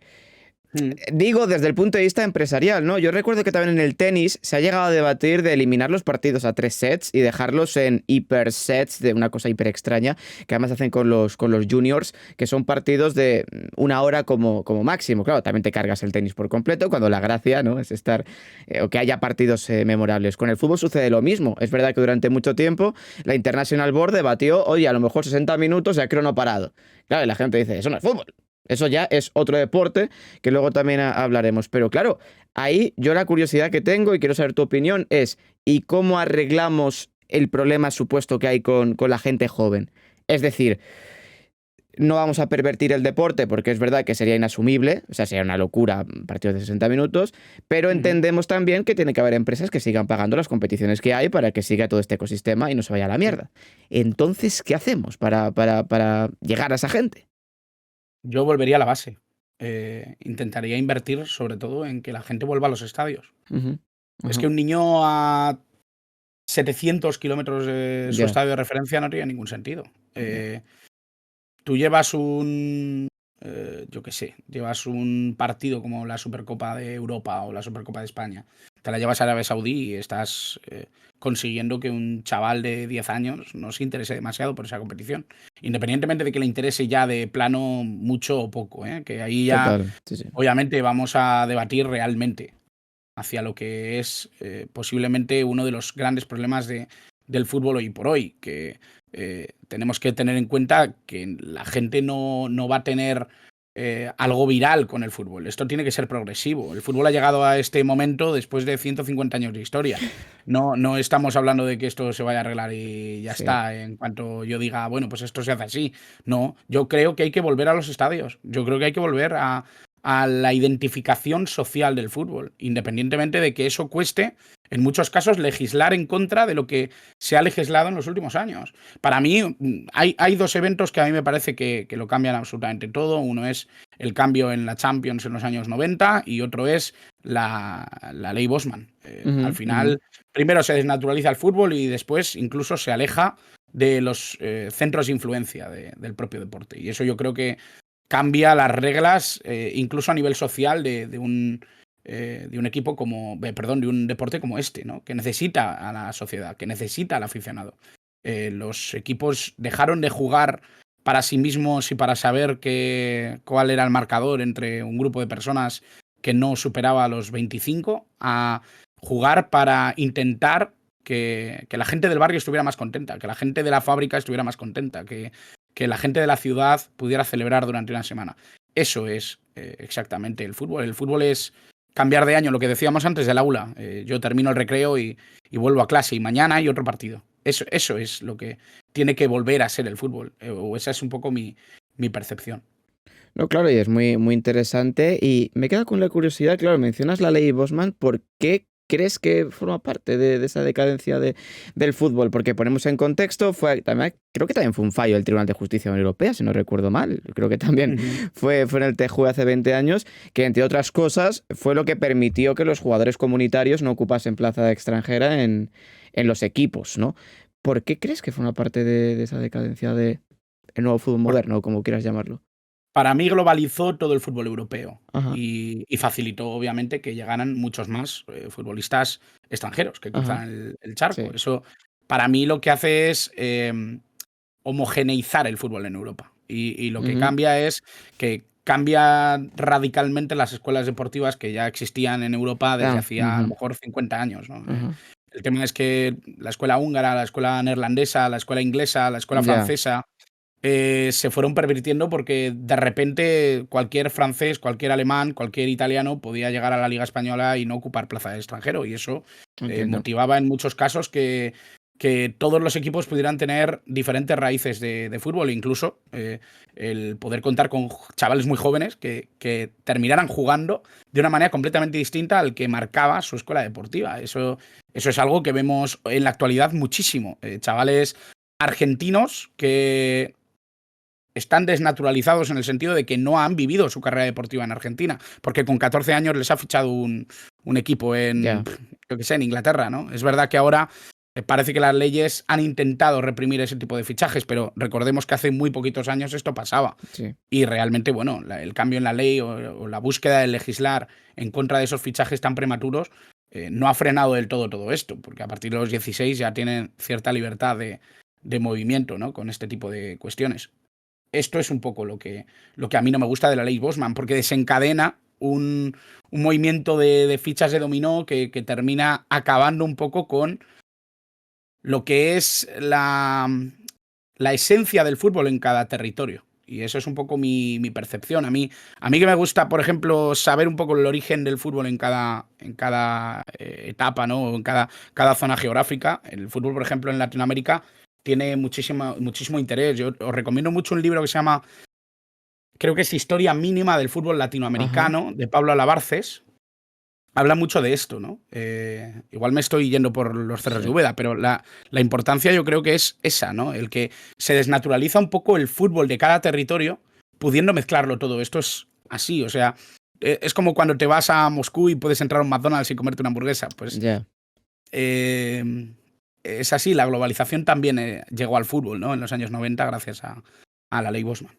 Mm. digo desde el punto de vista empresarial, ¿no? Yo recuerdo que también en el tenis se ha llegado a debatir de eliminar los partidos a 3 sets y dejarlos en hipersets, de una cosa hiper extraña, que además hacen con los juniors, que son partidos de 1 hora como máximo. Claro, también te cargas el tenis por completo, cuando la gracia, ¿no?, es estar, o que haya partidos memorables. Con el fútbol sucede lo mismo. Es verdad que durante mucho tiempo la International Board debatió, oye, a lo mejor 60 minutos ya crono parado. Claro, y la gente dice, eso no es fútbol. Eso ya es otro deporte que luego también hablaremos. Pero claro, ahí yo la curiosidad que tengo y quiero saber tu opinión es, ¿y cómo arreglamos el problema supuesto que hay con la gente joven? Es decir, no vamos a pervertir el deporte porque es verdad que sería inasumible, o sea, sería una locura partidos de 60 minutos, pero Ujú. entendemos también que tiene que haber empresas que sigan pagando las competiciones que hay para que siga todo este ecosistema y no se vaya a la Sí. mierda. Entonces, ¿qué hacemos para llegar a esa gente? Yo volvería a la base. Intentaría invertir sobre todo en que la gente vuelva a los estadios. Ujú. Es Ajá. que un niño a 700 kilómetros de su Ya. estadio de referencia no tiene ningún sentido. Ya. Eh, Tú llevas yo qué sé, llevas un partido como la Supercopa de Europa o la Supercopa de España, te la llevas a Arabia Saudí y estás consiguiendo que un chaval de 10 años no se interese demasiado por esa competición. Independientemente de que le interese ya de plano mucho o poco, ¿eh? Que ahí ya Total, sí, sí. obviamente vamos a debatir realmente hacia lo que es posiblemente uno de los grandes problemas del fútbol hoy por hoy, que tenemos que tener en cuenta que la gente no va a tener algo viral con el fútbol. Esto tiene que ser progresivo. El fútbol ha llegado a este momento después de 150 años de historia. No estamos hablando de que esto se vaya a arreglar y ya Sí. está, en cuanto yo diga, bueno, pues esto se hace así. No, yo creo que hay que volver a los estadios. Yo creo que hay que volver a la identificación social del fútbol, independientemente de que eso cueste, en muchos casos, legislar en contra de lo que se ha legislado en los últimos años. Para mí, hay dos eventos que a mí me parece que lo cambian absolutamente todo. Uno es el cambio en la Champions en los años 90 y otro es la ley Bosman. Al Ujú, ujú. final, primero se desnaturaliza el fútbol y después incluso se aleja de los centros de influencia del propio deporte. Y eso yo creo que cambia las reglas, incluso a nivel social, de un equipo como, perdón, de un deporte como este, ¿no? Que necesita a la sociedad, que necesita al aficionado. Los equipos dejaron de jugar para sí mismos y para saber cuál era el marcador entre un grupo de personas que no superaba los 25 a jugar para intentar que la gente del barrio estuviera más contenta, que la gente de la fábrica estuviera más contenta, que la gente de la ciudad pudiera celebrar durante una semana. Eso es exactamente el fútbol. El fútbol es cambiar de año, lo que decíamos antes del aula. Yo termino el recreo y vuelvo a clase y mañana hay otro partido. Eso es lo que tiene que volver a ser el fútbol. O esa es un poco mi percepción. No, claro, y es muy, muy interesante. Y me queda con la curiosidad, claro, mencionas la ley Bosman, ¿por qué crees que forma parte de esa decadencia del fútbol? Porque ponemos en contexto, creo que también fue un fallo del Tribunal de Justicia de la Unión Europea, si no recuerdo mal. Creo que también Ujú. fue en el TJUE hace 20 años, que entre otras cosas fue lo que permitió que los jugadores comunitarios no ocupasen plaza extranjera en los equipos, ¿no? ¿Por qué crees que forma parte de esa decadencia del nuevo fútbol Por- moderno, o como quieras llamarlo? para mí globalizó todo el fútbol europeo Ajá, y facilitó, obviamente, que llegaran muchos más futbolistas extranjeros que ajá, cruzaran el charco. sí. Eso, para mí, lo que hace es homogeneizar el fútbol en Europa. Y lo que Ujú, cambia es que cambia radicalmente las escuelas deportivas que ya existían en Europa desde hacía a lo ujú, mejor 50 años, ¿no? ajá. El tema es que la escuela húngara, la escuela neerlandesa, la escuela inglesa, la escuela Ya, francesa se fueron pervirtiendo porque de repente cualquier francés, cualquier alemán, cualquier italiano podía llegar a la Liga Española y no ocupar plaza de extranjero. Y eso entiendo. motivaba en muchos casos que todos los equipos pudieran tener diferentes raíces de fútbol, incluso el poder contar con chavales muy jóvenes que terminaran jugando de una manera completamente distinta al que marcaba su escuela deportiva. Eso es algo que vemos en la actualidad muchísimo. Chavales argentinos que están desnaturalizados en el sentido de que no han vivido su carrera deportiva en Argentina, porque con 14 años les ha fichado un equipo en, Ya, yo qué sé, en Inglaterra, ¿no? Es verdad que ahora parece que las leyes han intentado reprimir ese tipo de fichajes, pero recordemos que hace muy poquitos años esto pasaba. Sí. Y realmente, bueno, el cambio en la ley o la búsqueda de legislar en contra de esos fichajes tan prematuros no ha frenado del todo esto, porque a partir de los 16 ya tienen cierta libertad de movimiento, ¿no? Con este tipo de cuestiones. Esto es un poco lo que a mí no me gusta de la ley Bosman, porque desencadena un movimiento de fichas de dominó que termina acabando un poco con lo que es la esencia del fútbol en cada territorio. Y eso es un poco mi percepción. A mí que me gusta, por ejemplo, saber un poco el origen del fútbol en cada etapa, ¿no? En cada zona geográfica. El fútbol, por ejemplo, en Latinoamérica tiene muchísimo interés. Yo os recomiendo mucho un libro que se llama, creo que es Historia Mínima del Fútbol Latinoamericano, de Pablo Alabarces. Habla mucho de esto, ¿no? Igual me estoy yendo por los cerros de Úbeda, pero la importancia yo creo que es esa, ¿no? El que se desnaturaliza un poco el fútbol de cada territorio, pudiendo mezclarlo todo. Esto es así, o sea, es como cuando te vas a Moscú y puedes entrar a un McDonald's y comerte una hamburguesa. Pues es así, la globalización también llegó al fútbol, ¿no? En los años 90 gracias a la ley Bosman.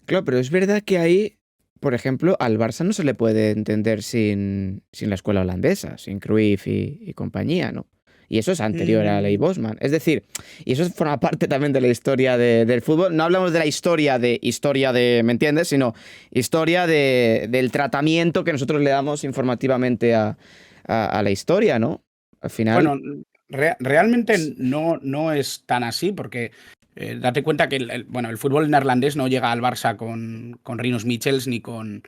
Claro, pero es verdad que ahí, por ejemplo, al Barça no se le puede entender sin la escuela holandesa, sin Cruyff y compañía, ¿no? Y eso es anterior a la ley Bosman. Es decir, y eso forma parte también de la historia del fútbol. No hablamos de la historia de, ¿me entiendes? Sino historia del tratamiento que nosotros le damos informativamente a la historia, ¿no? Al final... Bueno, realmente no es tan así, porque date cuenta que el fútbol neerlandés no llega al Barça con Rinus Michels ni con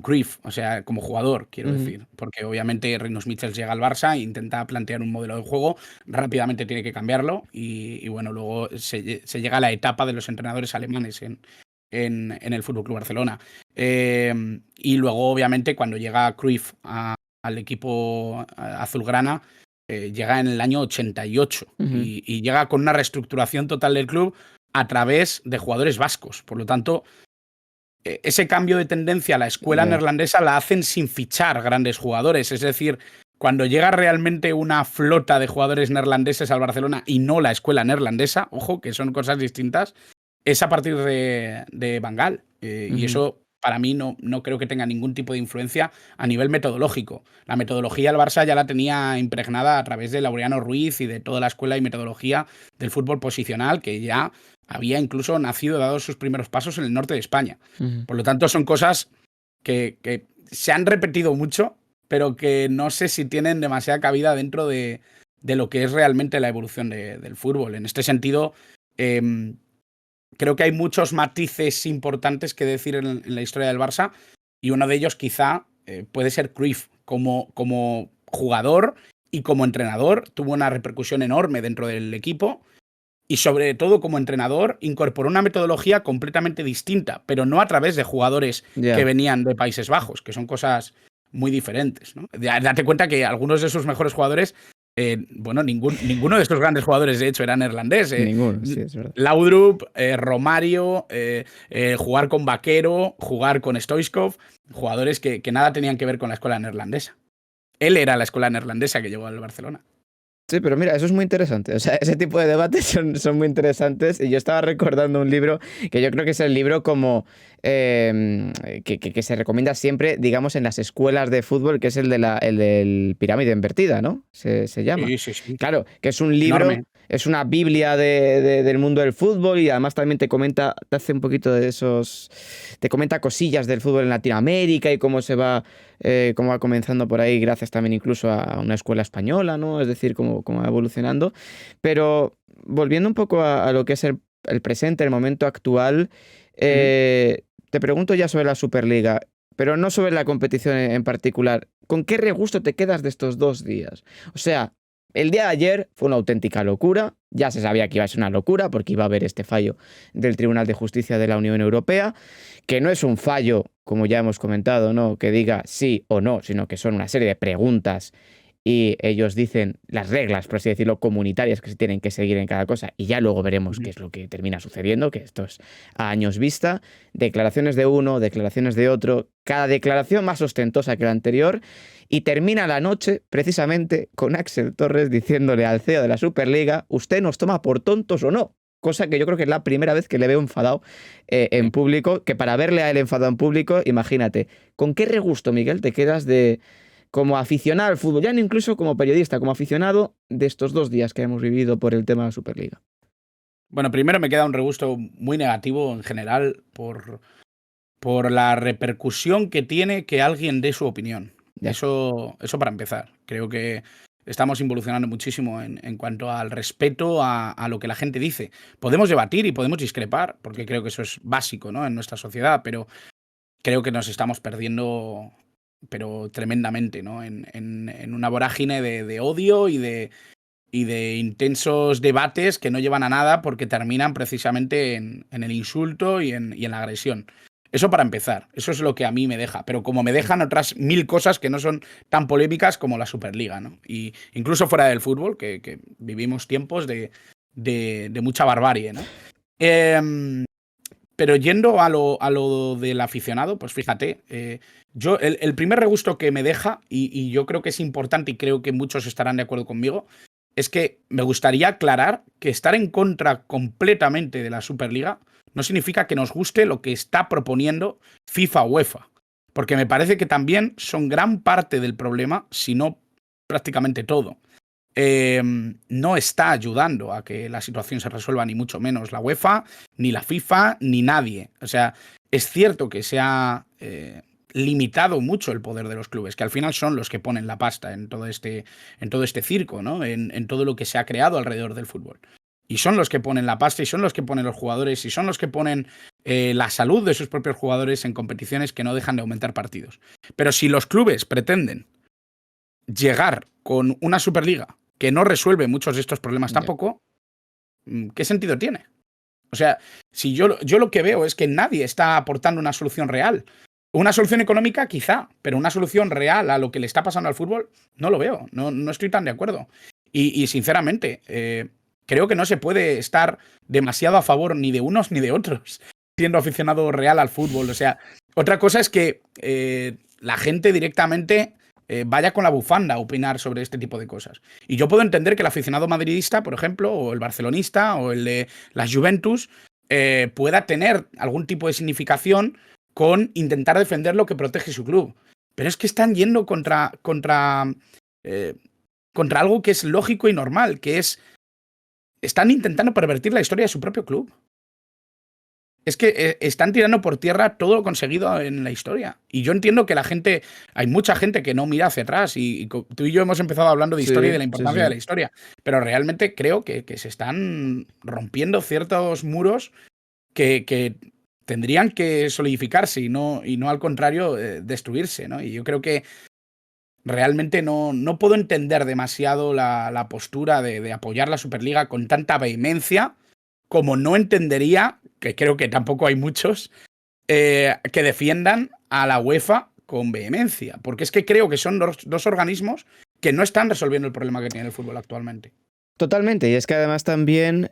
Cruyff, o sea, como jugador, quiero decir, porque obviamente Rinus Michels llega al Barça e intenta plantear un modelo de juego, rápidamente tiene que cambiarlo y bueno, luego se llega a la etapa de los entrenadores alemanes en el Fútbol Club Barcelona. Y luego, obviamente, cuando llega Cruyff al equipo azulgrana, llega en el año 88 y llega con una reestructuración total del club a través de jugadores vascos. Por lo tanto, ese cambio de tendencia a la escuela neerlandesa la hacen sin fichar grandes jugadores. Es decir, cuando llega realmente una flota de jugadores neerlandeses al Barcelona y no la escuela neerlandesa, ojo, que son cosas distintas, es a partir de Van Gaal. Y eso, para mí, no creo que tenga ningún tipo de influencia a nivel metodológico. La metodología del Barça ya la tenía impregnada a través de Laureano Ruiz y de toda la escuela y metodología del fútbol posicional, que ya había incluso nacido, dado sus primeros pasos en el norte de España. Por lo tanto, son cosas que se han repetido mucho, pero que no sé si tienen demasiada cabida dentro de lo que es realmente la evolución del fútbol. En este sentido, creo que hay muchos matices importantes que decir en la historia del Barça, y uno de ellos quizá puede ser Cruyff. Como jugador y como entrenador tuvo una repercusión enorme dentro del equipo, y sobre todo como entrenador incorporó una metodología completamente distinta, pero no a través de jugadores que venían de Países Bajos, que son cosas muy diferentes, ¿no? Date cuenta que algunos de sus mejores jugadores, ninguno de estos grandes jugadores de hecho era neerlandés. Ninguno, sí, es verdad. Laudrup, Romario, jugar con Vaquero, jugar con Stoichkov, jugadores que nada tenían que ver con la escuela neerlandesa. Él era la escuela neerlandesa que llegó al Barcelona. Sí, pero mira, eso es muy interesante. O sea, ese tipo de debates son muy interesantes. Y yo estaba recordando un libro que yo creo que es el libro como que se recomienda siempre, digamos, en las escuelas de fútbol, que es el del Pirámide Invertida, ¿no? Se llama. Sí. Claro, que es un libro, enorme. es una biblia del mundo del fútbol, y además también te hace un poquito de esos... Te comenta cosillas del fútbol en Latinoamérica y cómo cómo va comenzando por ahí, gracias también incluso a una escuela española, ¿no? Es decir, cómo va evolucionando. Pero volviendo un poco a lo que es el presente, el momento actual, te pregunto ya sobre la Superliga, pero no sobre la competición en particular. ¿Con qué regusto te quedas de estos 2 días? O sea, el día de ayer fue una auténtica locura. Ya se sabía que iba a ser una locura porque iba a haber este fallo del Tribunal de Justicia de la Unión Europea, que no es un fallo, como ya hemos comentado, ¿no?, que diga sí o no, sino que son una serie de preguntas y ellos dicen las reglas, por así decirlo, comunitarias que se tienen que seguir en cada cosa, y ya luego veremos qué es lo que termina sucediendo, que esto es a años vista, declaraciones de uno, declaraciones de otro, cada declaración más ostentosa que la anterior, y termina la noche precisamente con Axel Torres diciéndole al CEO de la Superliga: ¿usted nos toma por tontos o no? Cosa que yo creo que es la primera vez que le veo enfadado en público, que para verle a él enfadado en público, imagínate, ¿con qué regusto, Miguel, te quedas de como aficionado al fútbol, ya no incluso como periodista, como aficionado de estos 2 días que hemos vivido por el tema de la Superliga? Bueno, primero me queda un regusto muy negativo en general por la repercusión que tiene que alguien dé su opinión. Ya. Eso para empezar. Creo que estamos involucionando muchísimo en cuanto al respeto a lo que la gente dice. Podemos debatir y podemos discrepar, porque creo que eso es básico, ¿no?, en nuestra sociedad, pero creo que nos estamos perdiendo, pero tremendamente, ¿no?, en una vorágine de odio y de intensos debates que no llevan a nada porque terminan precisamente en el insulto y en la agresión. Eso para empezar, eso es lo que a mí me deja, pero como me dejan otras 1000 cosas que no son tan polémicas como la Superliga, ¿no? Y incluso fuera del fútbol, que vivimos tiempos de mucha barbarie, ¿no? Pero yendo a lo del aficionado, pues fíjate, yo el primer regusto que me deja, y yo creo que es importante y creo que muchos estarán de acuerdo conmigo, es que me gustaría aclarar que estar en contra completamente de la Superliga no significa que nos guste lo que está proponiendo FIFA o UEFA, porque me parece que también son gran parte del problema, si no prácticamente todo. No está ayudando a que la situación se resuelva, ni mucho menos la UEFA, ni la FIFA, ni nadie. O sea, es cierto que se ha limitado mucho el poder de los clubes, que al final son los que ponen la pasta en todo este circo, ¿no? En todo lo que se ha creado alrededor del fútbol. Y son los que ponen la pasta y son los que ponen los jugadores y son los que ponen la salud de sus propios jugadores en competiciones que no dejan de aumentar partidos. Pero si los clubes pretenden llegar con una Superliga que no resuelve muchos de estos problemas tampoco, ¿qué sentido tiene? O sea, si yo lo que veo es que nadie está aportando una solución real. Una solución económica quizá, pero una solución real a lo que le está pasando al fútbol no lo veo, no estoy tan de acuerdo. Y sinceramente, creo que no se puede estar demasiado a favor ni de unos ni de otros, siendo aficionado real al fútbol. O sea, otra cosa es que la gente directamente vaya con la bufanda a opinar sobre este tipo de cosas. Y yo puedo entender que el aficionado madridista, por ejemplo, o el barcelonista, o el de la Juventus, pueda tener algún tipo de significación con intentar defender lo que protege su club. Pero es que están yendo contra algo que es lógico y normal, que es están intentando pervertir la historia de su propio club. Es que están tirando por tierra todo lo conseguido en la historia. Y yo entiendo que hay mucha gente que no mira hacia atrás y tú y yo hemos empezado hablando de historia y de la importancia de la historia, pero realmente creo que se están rompiendo ciertos muros que tendrían que solidificarse y no al contrario destruirse, ¿no? Y yo creo que realmente no puedo entender demasiado la postura de apoyar la Superliga con tanta vehemencia, como no entendería, que creo que tampoco hay muchos, que defiendan a la UEFA con vehemencia. Porque es que creo que son dos organismos que no están resolviendo el problema que tiene el fútbol actualmente. Totalmente, y es que además también,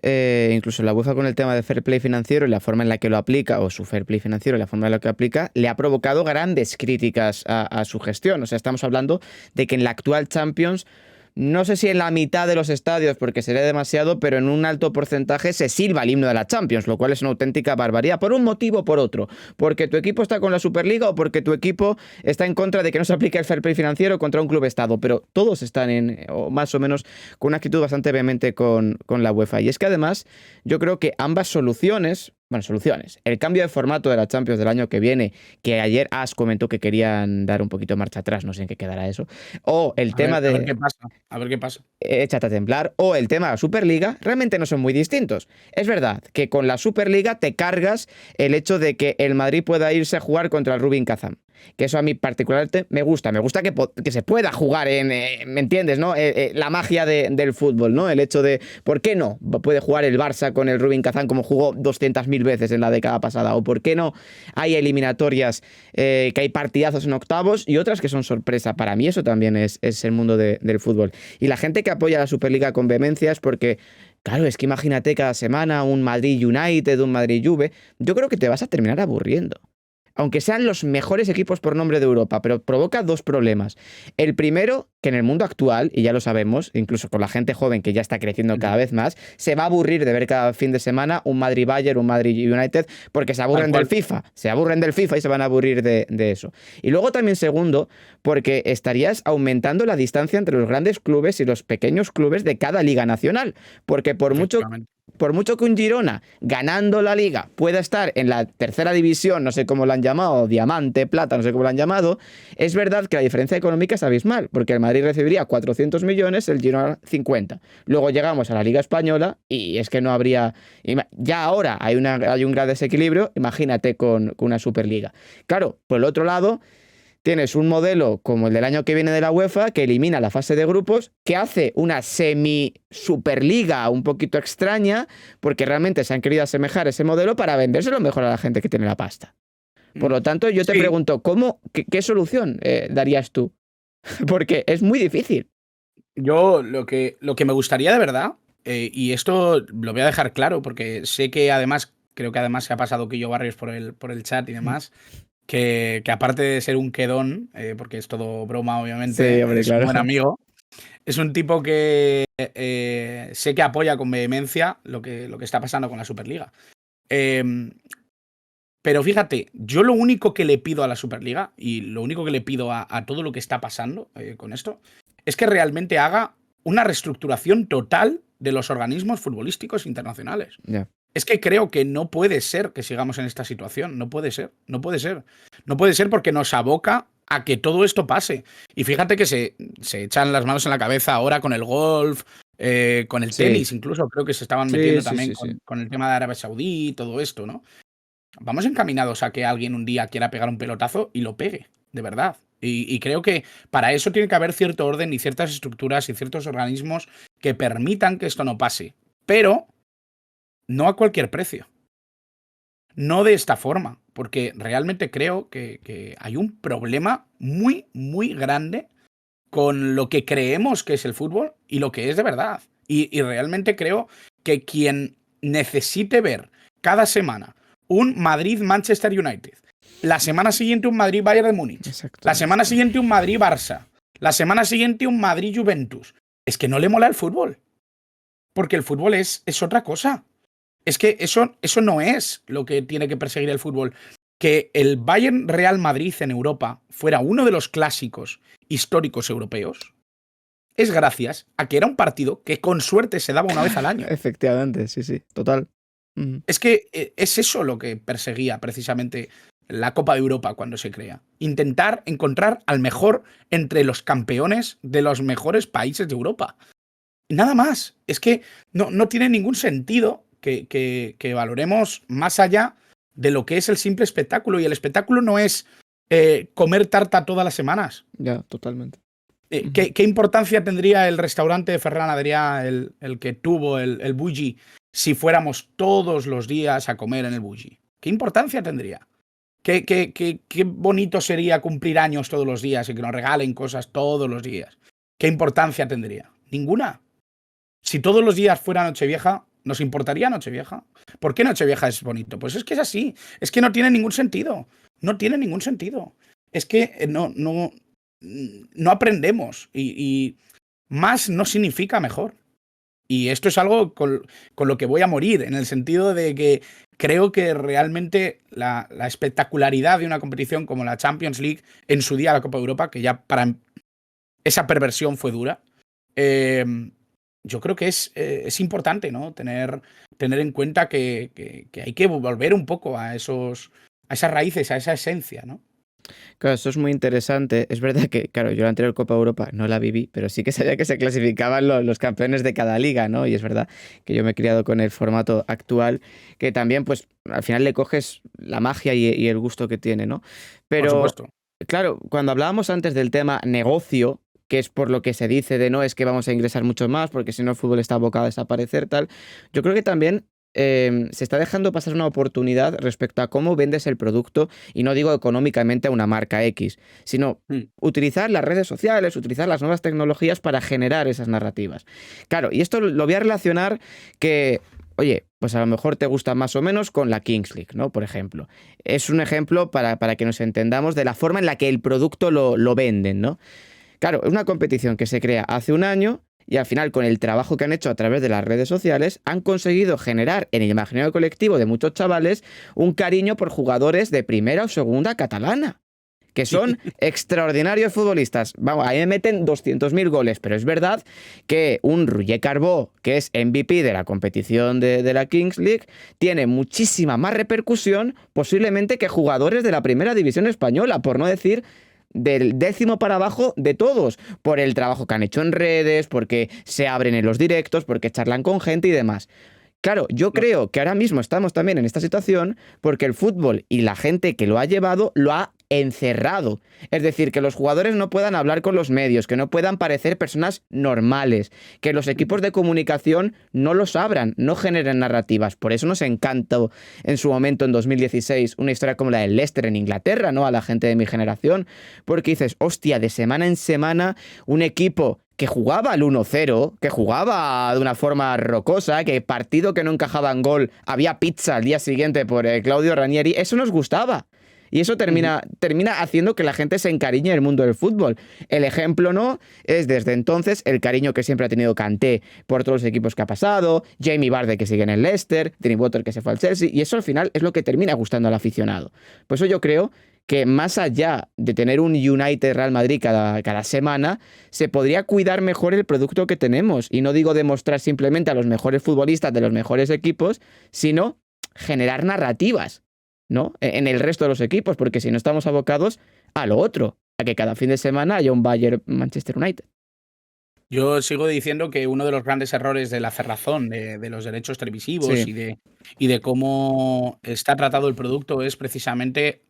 incluso la UEFA con el tema de fair play financiero y la forma en la que lo aplica, o su fair play financiero y la forma en la que aplica, le ha provocado grandes críticas a su gestión. O sea, estamos hablando de que en la actual Champions, no sé si en la mitad de los estadios, porque sería demasiado, pero en un alto porcentaje se silba el himno de la Champions, lo cual es una auténtica barbaridad, por un motivo o por otro. Porque tu equipo está con la Superliga o porque tu equipo está en contra de que no se aplique el fair play financiero contra un club estado. Pero todos están o más o menos, con una actitud bastante vehemente con la UEFA. Y es que además, yo creo que ambas soluciones, el cambio de formato de la Champions del año que viene, que ayer As comentó que querían dar un poquito de marcha atrás, no sé en qué quedará eso, o el tema de... A ver qué pasa. Échate a temblar, o el tema de la Superliga, realmente no son muy distintos. Es verdad que con la Superliga te cargas el hecho de que el Madrid pueda irse a jugar contra el Rubin Kazan. Que eso a mí particularmente me gusta que se pueda jugar ¿me entiendes, no? La magia del fútbol, ¿no? El hecho de, ¿por qué no puede jugar el Barça con el Rubin Kazán como jugó 200.000 veces en la década pasada? ¿O por qué no hay eliminatorias, que hay partidazos en octavos y otras que son sorpresa? Para mí eso también es el mundo del fútbol. Y la gente que apoya la Superliga con vehemencia es porque, claro, es que imagínate cada semana un Madrid United, un Madrid Juve, yo creo que te vas a terminar aburriendo. Aunque sean los mejores equipos por nombre de Europa, pero provoca dos problemas. El primero, que en el mundo actual, y ya lo sabemos, incluso con la gente joven que ya está creciendo cada vez más, se va a aburrir de ver cada fin de semana un Madrid-Bayern, un Madrid United, porque se aburren del FIFA. Se aburren del FIFA y se van a aburrir de eso. Y luego también, segundo, porque estarías aumentando la distancia entre los grandes clubes y los pequeños clubes de cada liga nacional. Porque por mucho que un Girona, ganando la Liga, pueda estar en la tercera división, no sé cómo lo han llamado, diamante, plata, no sé cómo lo han llamado, es verdad que la diferencia económica es abismal, porque el Madrid recibiría 400 millones, el Girona 50. Luego llegamos a la Liga Española y es que no habría... Ya ahora hay un gran desequilibrio, imagínate con una Superliga. Claro, por el otro lado, tienes un modelo como el del año que viene de la UEFA, que elimina la fase de grupos, que hace una semi-superliga un poquito extraña, porque realmente se han querido asemejar ese modelo para vendérselo mejor a la gente que tiene la pasta. Por lo tanto, yo te pregunto, ¿qué solución darías tú? Porque es muy difícil. Yo lo que me gustaría de verdad, y esto lo voy a dejar claro, porque sé que además, creo que además se ha pasado Quillo Barrios por el chat y demás, que aparte de ser un quedón, porque es todo broma obviamente, Sí, hombre, es claro. un buen amigo, es un tipo que sé que apoya con vehemencia lo que está pasando con la Superliga. Pero fíjate, yo lo único que le pido a la Superliga y lo único que le pido a todo lo que está pasando con esto es que realmente haga una reestructuración total de los organismos futbolísticos internacionales. Yeah. Es que creo que no puede ser que sigamos en esta situación. No puede ser, no puede ser. No puede ser porque nos aboca a que todo esto pase. Y fíjate que se echan las manos en la cabeza ahora con el golf, con el tenis, incluso creo que se estaban metiendo también con el tema de Arabia Saudí y todo esto, ¿no? Vamos encaminados a que alguien un día quiera pegar un pelotazo y lo pegue, de verdad. Y creo que para eso tiene que haber cierto orden y ciertas estructuras y ciertos organismos que permitan que esto no pase. Pero no a cualquier precio. No de esta forma, porque realmente creo que hay un problema muy, muy grande con lo que creemos que es el fútbol y lo que es de verdad. Y realmente creo que quien necesite ver cada semana un Madrid-Manchester United, la semana siguiente un Madrid-Bayern de Múnich, la semana siguiente un Madrid-Barça, la semana siguiente un Madrid-Juventus, es que no le mola el fútbol. Porque el fútbol es otra cosa. Es que eso no es lo que tiene que perseguir el fútbol. Que el Bayern Real Madrid en Europa fuera uno de los clásicos históricos europeos es gracias a que era un partido que con suerte se daba una vez al año. Efectivamente, sí, total. Es que es eso lo que perseguía precisamente la Copa de Europa cuando se crea. Intentar encontrar al mejor entre los campeones de los mejores países de Europa. Nada más. Es que no tiene ningún sentido que valoremos más allá de lo que es el simple espectáculo. Y el espectáculo no es comer tarta todas las semanas. Ya, totalmente. ¿Qué importancia tendría el restaurante de Ferran Adrià, el que tuvo el Bulli, si fuéramos todos los días a comer en el Bulli? ¿Qué importancia tendría? ¿Qué bonito sería cumplir años todos los días y que nos regalen cosas todos los días? ¿Qué importancia tendría? Ninguna. Si todos los días fuera Nochevieja, ¿nos importaría Nochevieja? ¿Por qué Nochevieja es bonito? Pues es que es así. Es que no tiene ningún sentido. No tiene ningún sentido. Es que no aprendemos. Y más no significa mejor. Y esto es algo con lo que voy a morir, en el sentido de que creo que realmente la espectacularidad de una competición como la Champions League, en su día la Copa de Europa, que ya para esa perversión fue dura, yo creo que es importante, ¿no? Tener en cuenta que hay que volver un poco a esas raíces, a esa esencia, ¿no? Claro, eso es muy interesante. Es verdad que, claro, yo la anterior Copa Europa no la viví, pero sí que sabía que se clasificaban los campeones de cada liga, ¿no? Y es verdad que yo me he criado con el formato actual, que también, pues, al final le coges la magia y el gusto que tiene, ¿no? Pero, Por supuesto. claro, cuando hablábamos antes del tema negocio, que es por lo que se dice de no es que vamos a ingresar mucho más, porque si no el fútbol está abocado a desaparecer, tal. Yo creo que también se está dejando pasar una oportunidad respecto a cómo vendes el producto, y no digo económicamente a una marca X, sino Mm. utilizar las redes sociales, utilizar las nuevas tecnologías para generar esas narrativas. Claro, y esto lo voy a relacionar que, oye, pues a lo mejor te gusta más o menos con la Kings League, ¿no? Por ejemplo. Es un ejemplo para que nos entendamos de la forma en la que el producto lo venden, ¿no? Claro, es una competición que se crea hace un año y al final, con el trabajo que han hecho a través de las redes sociales, han conseguido generar en el imaginario colectivo de muchos chavales un cariño por jugadores de primera o segunda catalana, que son extraordinarios futbolistas. Vamos, ahí me meten 200.000 goles, pero es verdad que un Roger Carbó, que es MVP de la competición de la Kings League, tiene muchísima más repercusión posiblemente que jugadores de la primera división española, por no decir del décimo para abajo de todos, por el trabajo que han hecho en redes, porque se abren en los directos, porque charlan con gente y demás. Claro, yo creo que ahora mismo estamos también en esta situación porque el fútbol y la gente que lo ha llevado lo ha encerrado. Es decir, que los jugadores no puedan hablar con los medios, que no puedan parecer personas normales, que los equipos de comunicación no los abran, no generen narrativas. Por eso nos encantó en su momento, en 2016, una historia como la del Leicester en Inglaterra, ¿no? A la gente de mi generación, porque dices, hostia, de semana en semana, un equipo que jugaba al 1-0, que jugaba de una forma rocosa, que partido que no encajaba en gol, había pizza al día siguiente por Claudio Ranieri, eso nos gustaba. Y eso termina haciendo que la gente se encariñe en el mundo del fútbol. El ejemplo, ¿no?, es desde entonces el cariño que siempre ha tenido Kanté por todos los equipos que ha pasado, Jamie Vardy que sigue en el Leicester, Drinkwater que se fue al Chelsea, y eso al final es lo que termina gustando al aficionado. Por eso yo creo que más allá de tener un United Real Madrid cada semana, se podría cuidar mejor el producto que tenemos. Y no digo demostrar simplemente a los mejores futbolistas de los mejores equipos, sino generar narrativas, ¿no? En el resto de los equipos, porque si no estamos abocados a lo otro, a que cada fin de semana haya un Bayern Manchester United. Yo sigo diciendo que uno de los grandes errores de la cerrazón de los derechos televisivos Sí, y de cómo está tratado el producto es precisamente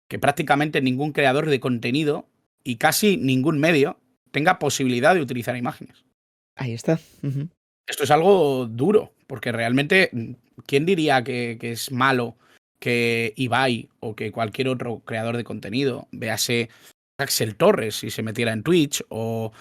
que prácticamente ningún creador de contenido y casi ningún medio tenga posibilidad de utilizar imágenes. ahí está. Ujú. Esto es algo duro, porque realmente, ¿quién diría que es malo que Ibai o que cualquier otro creador de contenido, véase Axel Torres si se metiera en Twitch o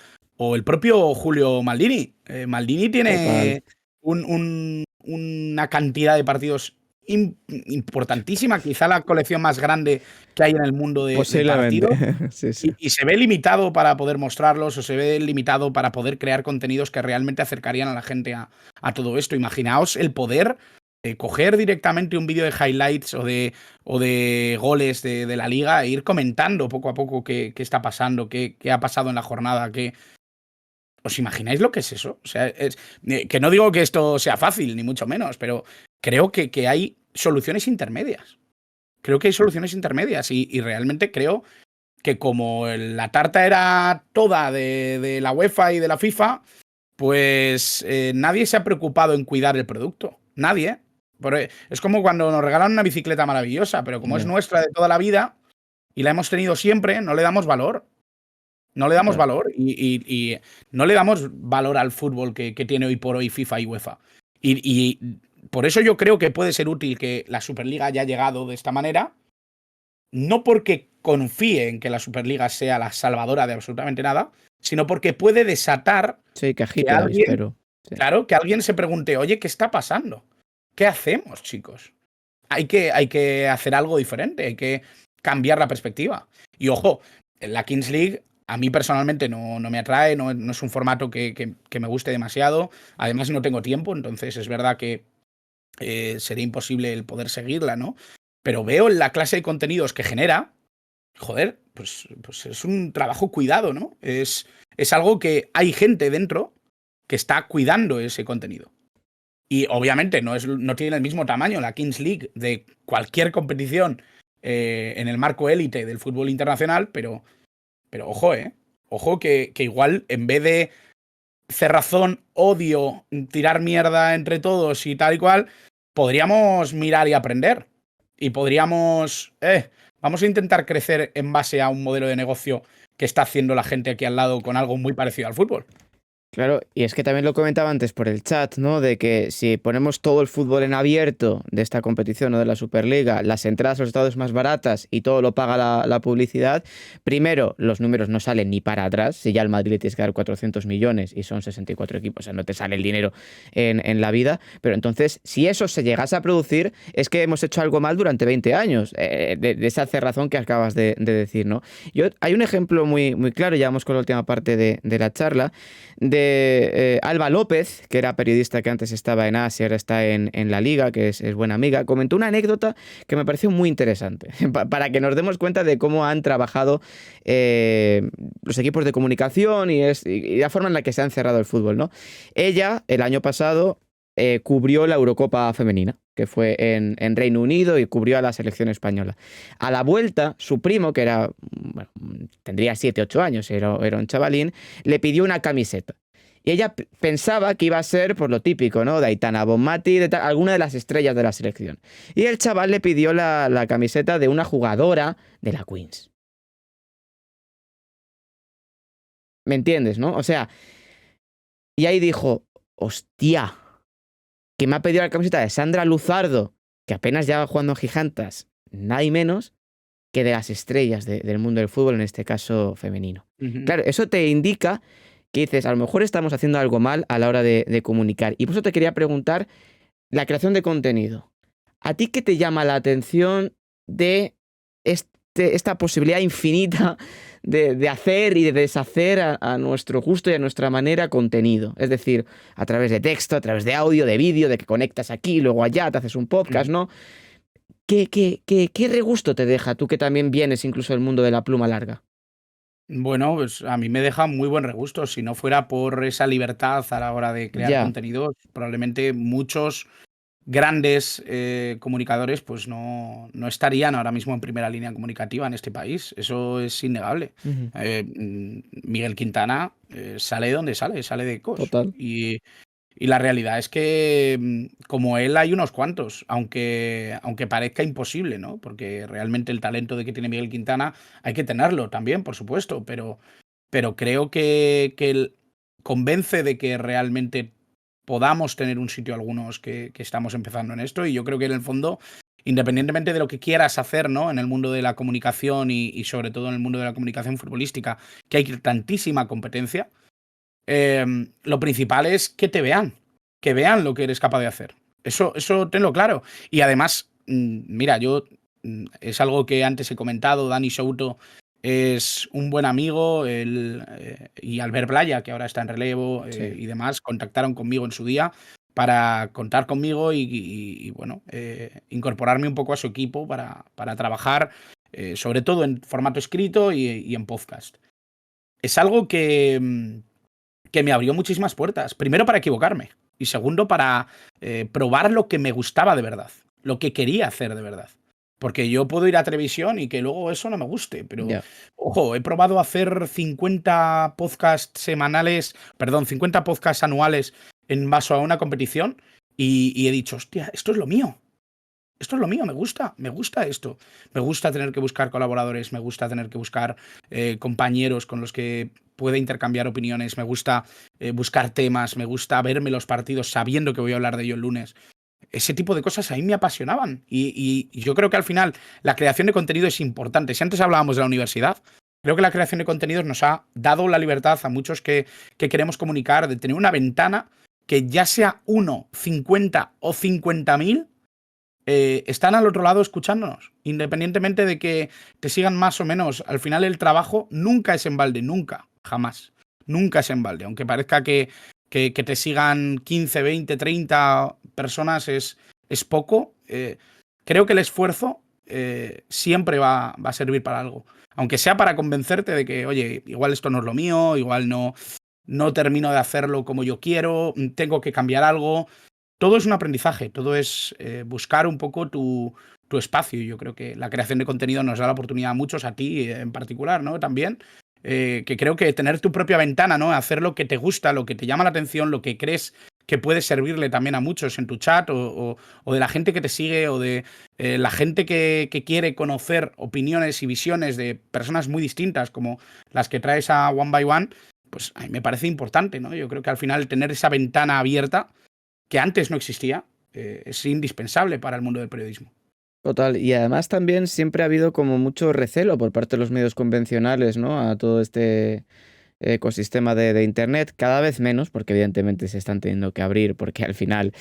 el propio Julio Maldini? Maldini Total. tiene una cantidad de partidos importantísima, quizá la colección más grande que hay en el mundo de Posiblemente. partidos. Sí, sí. Y se ve limitado para poder mostrarlos o se ve limitado para poder crear contenidos que realmente acercarían a la gente a todo esto. Imaginaos el poder de coger directamente un vídeo de highlights o de goles de la liga e ir comentando poco a poco qué está pasando, qué ha pasado en la jornada. ¿Os imagináis lo que es eso? O sea, que no digo que esto sea fácil, ni mucho menos, pero creo que hay soluciones intermedias. Creo que hay soluciones intermedias y realmente creo que como la tarta era toda de la UEFA y de la FIFA, pues nadie se ha preocupado en cuidar el producto. Nadie. Es como cuando nos regalan una bicicleta maravillosa, pero como es Ya, nuestra de toda la vida y la hemos tenido siempre, no le damos valor. No le damos total. valor y no le damos valor al fútbol que tiene hoy por hoy FIFA y UEFA. Y por eso yo creo que puede ser útil que la Superliga haya llegado de esta manera, no porque confíe en que la Superliga sea la salvadora de absolutamente nada, sino porque puede desatar Sí, que que agite el alguien, avispero. Sí. claro, que alguien se pregunte, oye, ¿qué está pasando? ¿Qué hacemos, chicos? Hay que hacer algo diferente, hay que cambiar la perspectiva. Y ojo, la Kings League a mí personalmente no me atrae, no es un formato que me guste demasiado. Además, no tengo tiempo, entonces es verdad que sería imposible el poder seguirla, ¿no? Pero veo la clase de contenidos que genera, joder, pues es un trabajo cuidado, ¿no? Es algo que hay gente dentro que está cuidando ese contenido. Y obviamente no tiene el mismo tamaño la Kings League de cualquier competición en el marco élite del fútbol internacional, pero ojo, ojo que igual en vez de cerrazón, odio, tirar mierda entre todos y tal y cual, podríamos mirar y aprender. Y podríamos, vamos a intentar crecer en base a un modelo de negocio que está haciendo la gente aquí al lado con algo muy parecido al fútbol. Claro, y es que también lo comentaba antes por el chat, ¿no? De que si ponemos todo el fútbol en abierto de esta competición o de la Superliga, las entradas a los estados más baratas y todo lo paga la publicidad, primero, los números no salen ni para atrás. Si ya el Madrid le tienes que dar 400 millones y son 64 equipos, o sea, no te sale el dinero en la vida. Pero entonces, si eso se llegase a producir, es que hemos hecho algo mal durante 20 años, de esa cerrazón que acabas de decir, ¿no? Hay un ejemplo muy claro, ya vamos con la última parte de la charla, de Alba López, que era periodista que antes estaba en Asia, ahora está en la Liga, que es buena amiga, comentó una anécdota que me pareció muy interesante, para que nos demos cuenta de cómo han trabajado los equipos de comunicación y la forma en la que se ha encerrado el fútbol, ¿no? Ella, el año pasado, cubrió la Eurocopa femenina, que fue en Reino Unido, y cubrió a la selección española. A la vuelta, su primo, que era, bueno, tendría 7, 8 años, era un chavalín, le pidió una camiseta. Y ella pensaba que iba a ser, por lo típico, ¿no? De Aitana Bonmati, alguna de las estrellas de la selección. Y el chaval le pidió la camiseta de una jugadora de la Queens. ¿Me entiendes, no? O sea, y ahí dijo, hostia, que me ha pedido la camiseta de Sandra Luzardo, que apenas lleva jugando en Gigantas, nada y menos que de las estrellas del mundo del fútbol, en este caso femenino. Claro, eso te indica que dices, a lo mejor estamos haciendo algo mal a la hora de comunicar. Y por eso te quería preguntar, la creación de contenido. ¿A ti qué te llama la atención de esta posibilidad infinita de hacer y de deshacer a nuestro gusto y a nuestra manera contenido? Es decir, a través de texto, a través de audio, de vídeo, de que conectas aquí, luego allá, te haces un podcast, ¿no? ¿Qué regusto te deja tú, que también vienes incluso del mundo de la pluma larga? Bueno, pues a mí me deja muy buen regusto. Si no fuera por esa libertad a la hora de crear Ya. contenidos, probablemente muchos grandes comunicadores pues no estarían ahora mismo en primera línea comunicativa en este país. Eso es innegable. Ujú. Miguel Quintana sale de donde sale, sale de COS. Total. Y la realidad es que como él hay unos cuantos, aunque parezca imposible, ¿no? Porque realmente el talento de que tiene Miguel Quintana hay que tenerlo también, por supuesto, pero creo que él convence de que realmente podamos tener un sitio algunos que estamos empezando en esto. Y yo creo que en el fondo, independientemente de lo que quieras hacer, ¿no? En el mundo de la comunicación y sobre todo en el mundo de la comunicación futbolística, que hay tantísima competencia, lo principal es que vean lo que eres capaz de hacer. Eso tenlo claro. Y además, mira, es algo que antes he comentado, Dani Souto es un buen amigo, y Albert Blaya, que ahora está en relevo, Sí. y demás, contactaron conmigo en su día para contar conmigo y, bueno, incorporarme un poco a su equipo para trabajar, sobre todo en formato escrito y en podcast. Es algo que me abrió muchísimas puertas. Primero para equivocarme y segundo para probar lo que me gustaba de verdad, lo que quería hacer de verdad. Porque yo puedo ir a televisión y que luego eso no me guste, pero Ya. ojo, he probado hacer 50 podcasts semanales, perdón, 50 podcasts anuales en base a una competición y he dicho, hostia, esto es lo mío. Esto es lo mío, me gusta esto. Me gusta tener que buscar colaboradores, me gusta tener que buscar compañeros con los que pueda intercambiar opiniones, me gusta buscar temas, me gusta verme los partidos sabiendo que voy a hablar de ello el lunes. Ese tipo de cosas a mí me apasionaban y yo creo que al final la creación de contenido es importante. Si antes hablábamos de la universidad, creo que la creación de contenidos nos ha dado la libertad a muchos que queremos comunicar de tener una ventana que ya sea 1, 50 o 50.000 están al otro lado escuchándonos, independientemente de que te sigan más o menos. Al final el trabajo nunca es en balde, nunca, jamás. Nunca es en balde. Aunque parezca que te sigan 15, 20, 30 personas es poco, creo que el esfuerzo siempre va a servir para algo. Aunque sea para convencerte de que, oye, igual esto no es lo mío, igual no termino de hacerlo como yo quiero, tengo que cambiar algo. Todo es un aprendizaje, todo es buscar un poco tu espacio. Y yo creo que la creación de contenido nos da la oportunidad a muchos, a ti en particular, ¿no? También, que creo que tener tu propia ventana, ¿no? Hacer lo que te gusta, lo que te llama la atención, lo que crees que puede servirle también a muchos en tu chat o de la gente que te sigue o de la gente que quiere conocer opiniones y visiones de personas muy distintas como las que traes a One by One, pues a mí me parece importante, ¿no? Yo creo que al final tener esa ventana abierta, que antes no existía, es indispensable para el mundo del periodismo. Total, y además también siempre ha habido como mucho recelo por parte de los medios convencionales, ¿no? A todo este ecosistema de Internet, cada vez menos, porque evidentemente se están teniendo que abrir, porque al final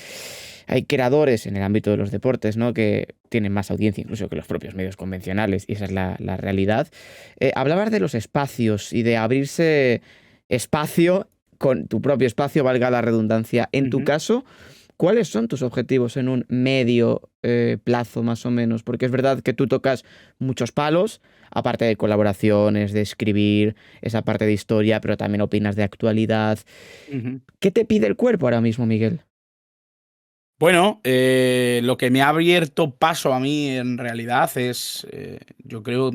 hay creadores en el ámbito de los deportes, ¿no? Que tienen más audiencia incluso que los propios medios convencionales, y esa es la realidad. Hablabas de los espacios y de abrirse espacio con tu propio espacio, valga la redundancia. En tu Ujú. caso, ¿cuáles son tus objetivos en un medio plazo más o menos? Porque es verdad que tú tocas muchos palos, aparte de colaboraciones, de escribir, esa parte de historia, pero también opinas de actualidad. Ujú. ¿Qué te pide el cuerpo ahora mismo, Miguel? Bueno, lo que me ha abierto paso a mí en realidad es, yo creo,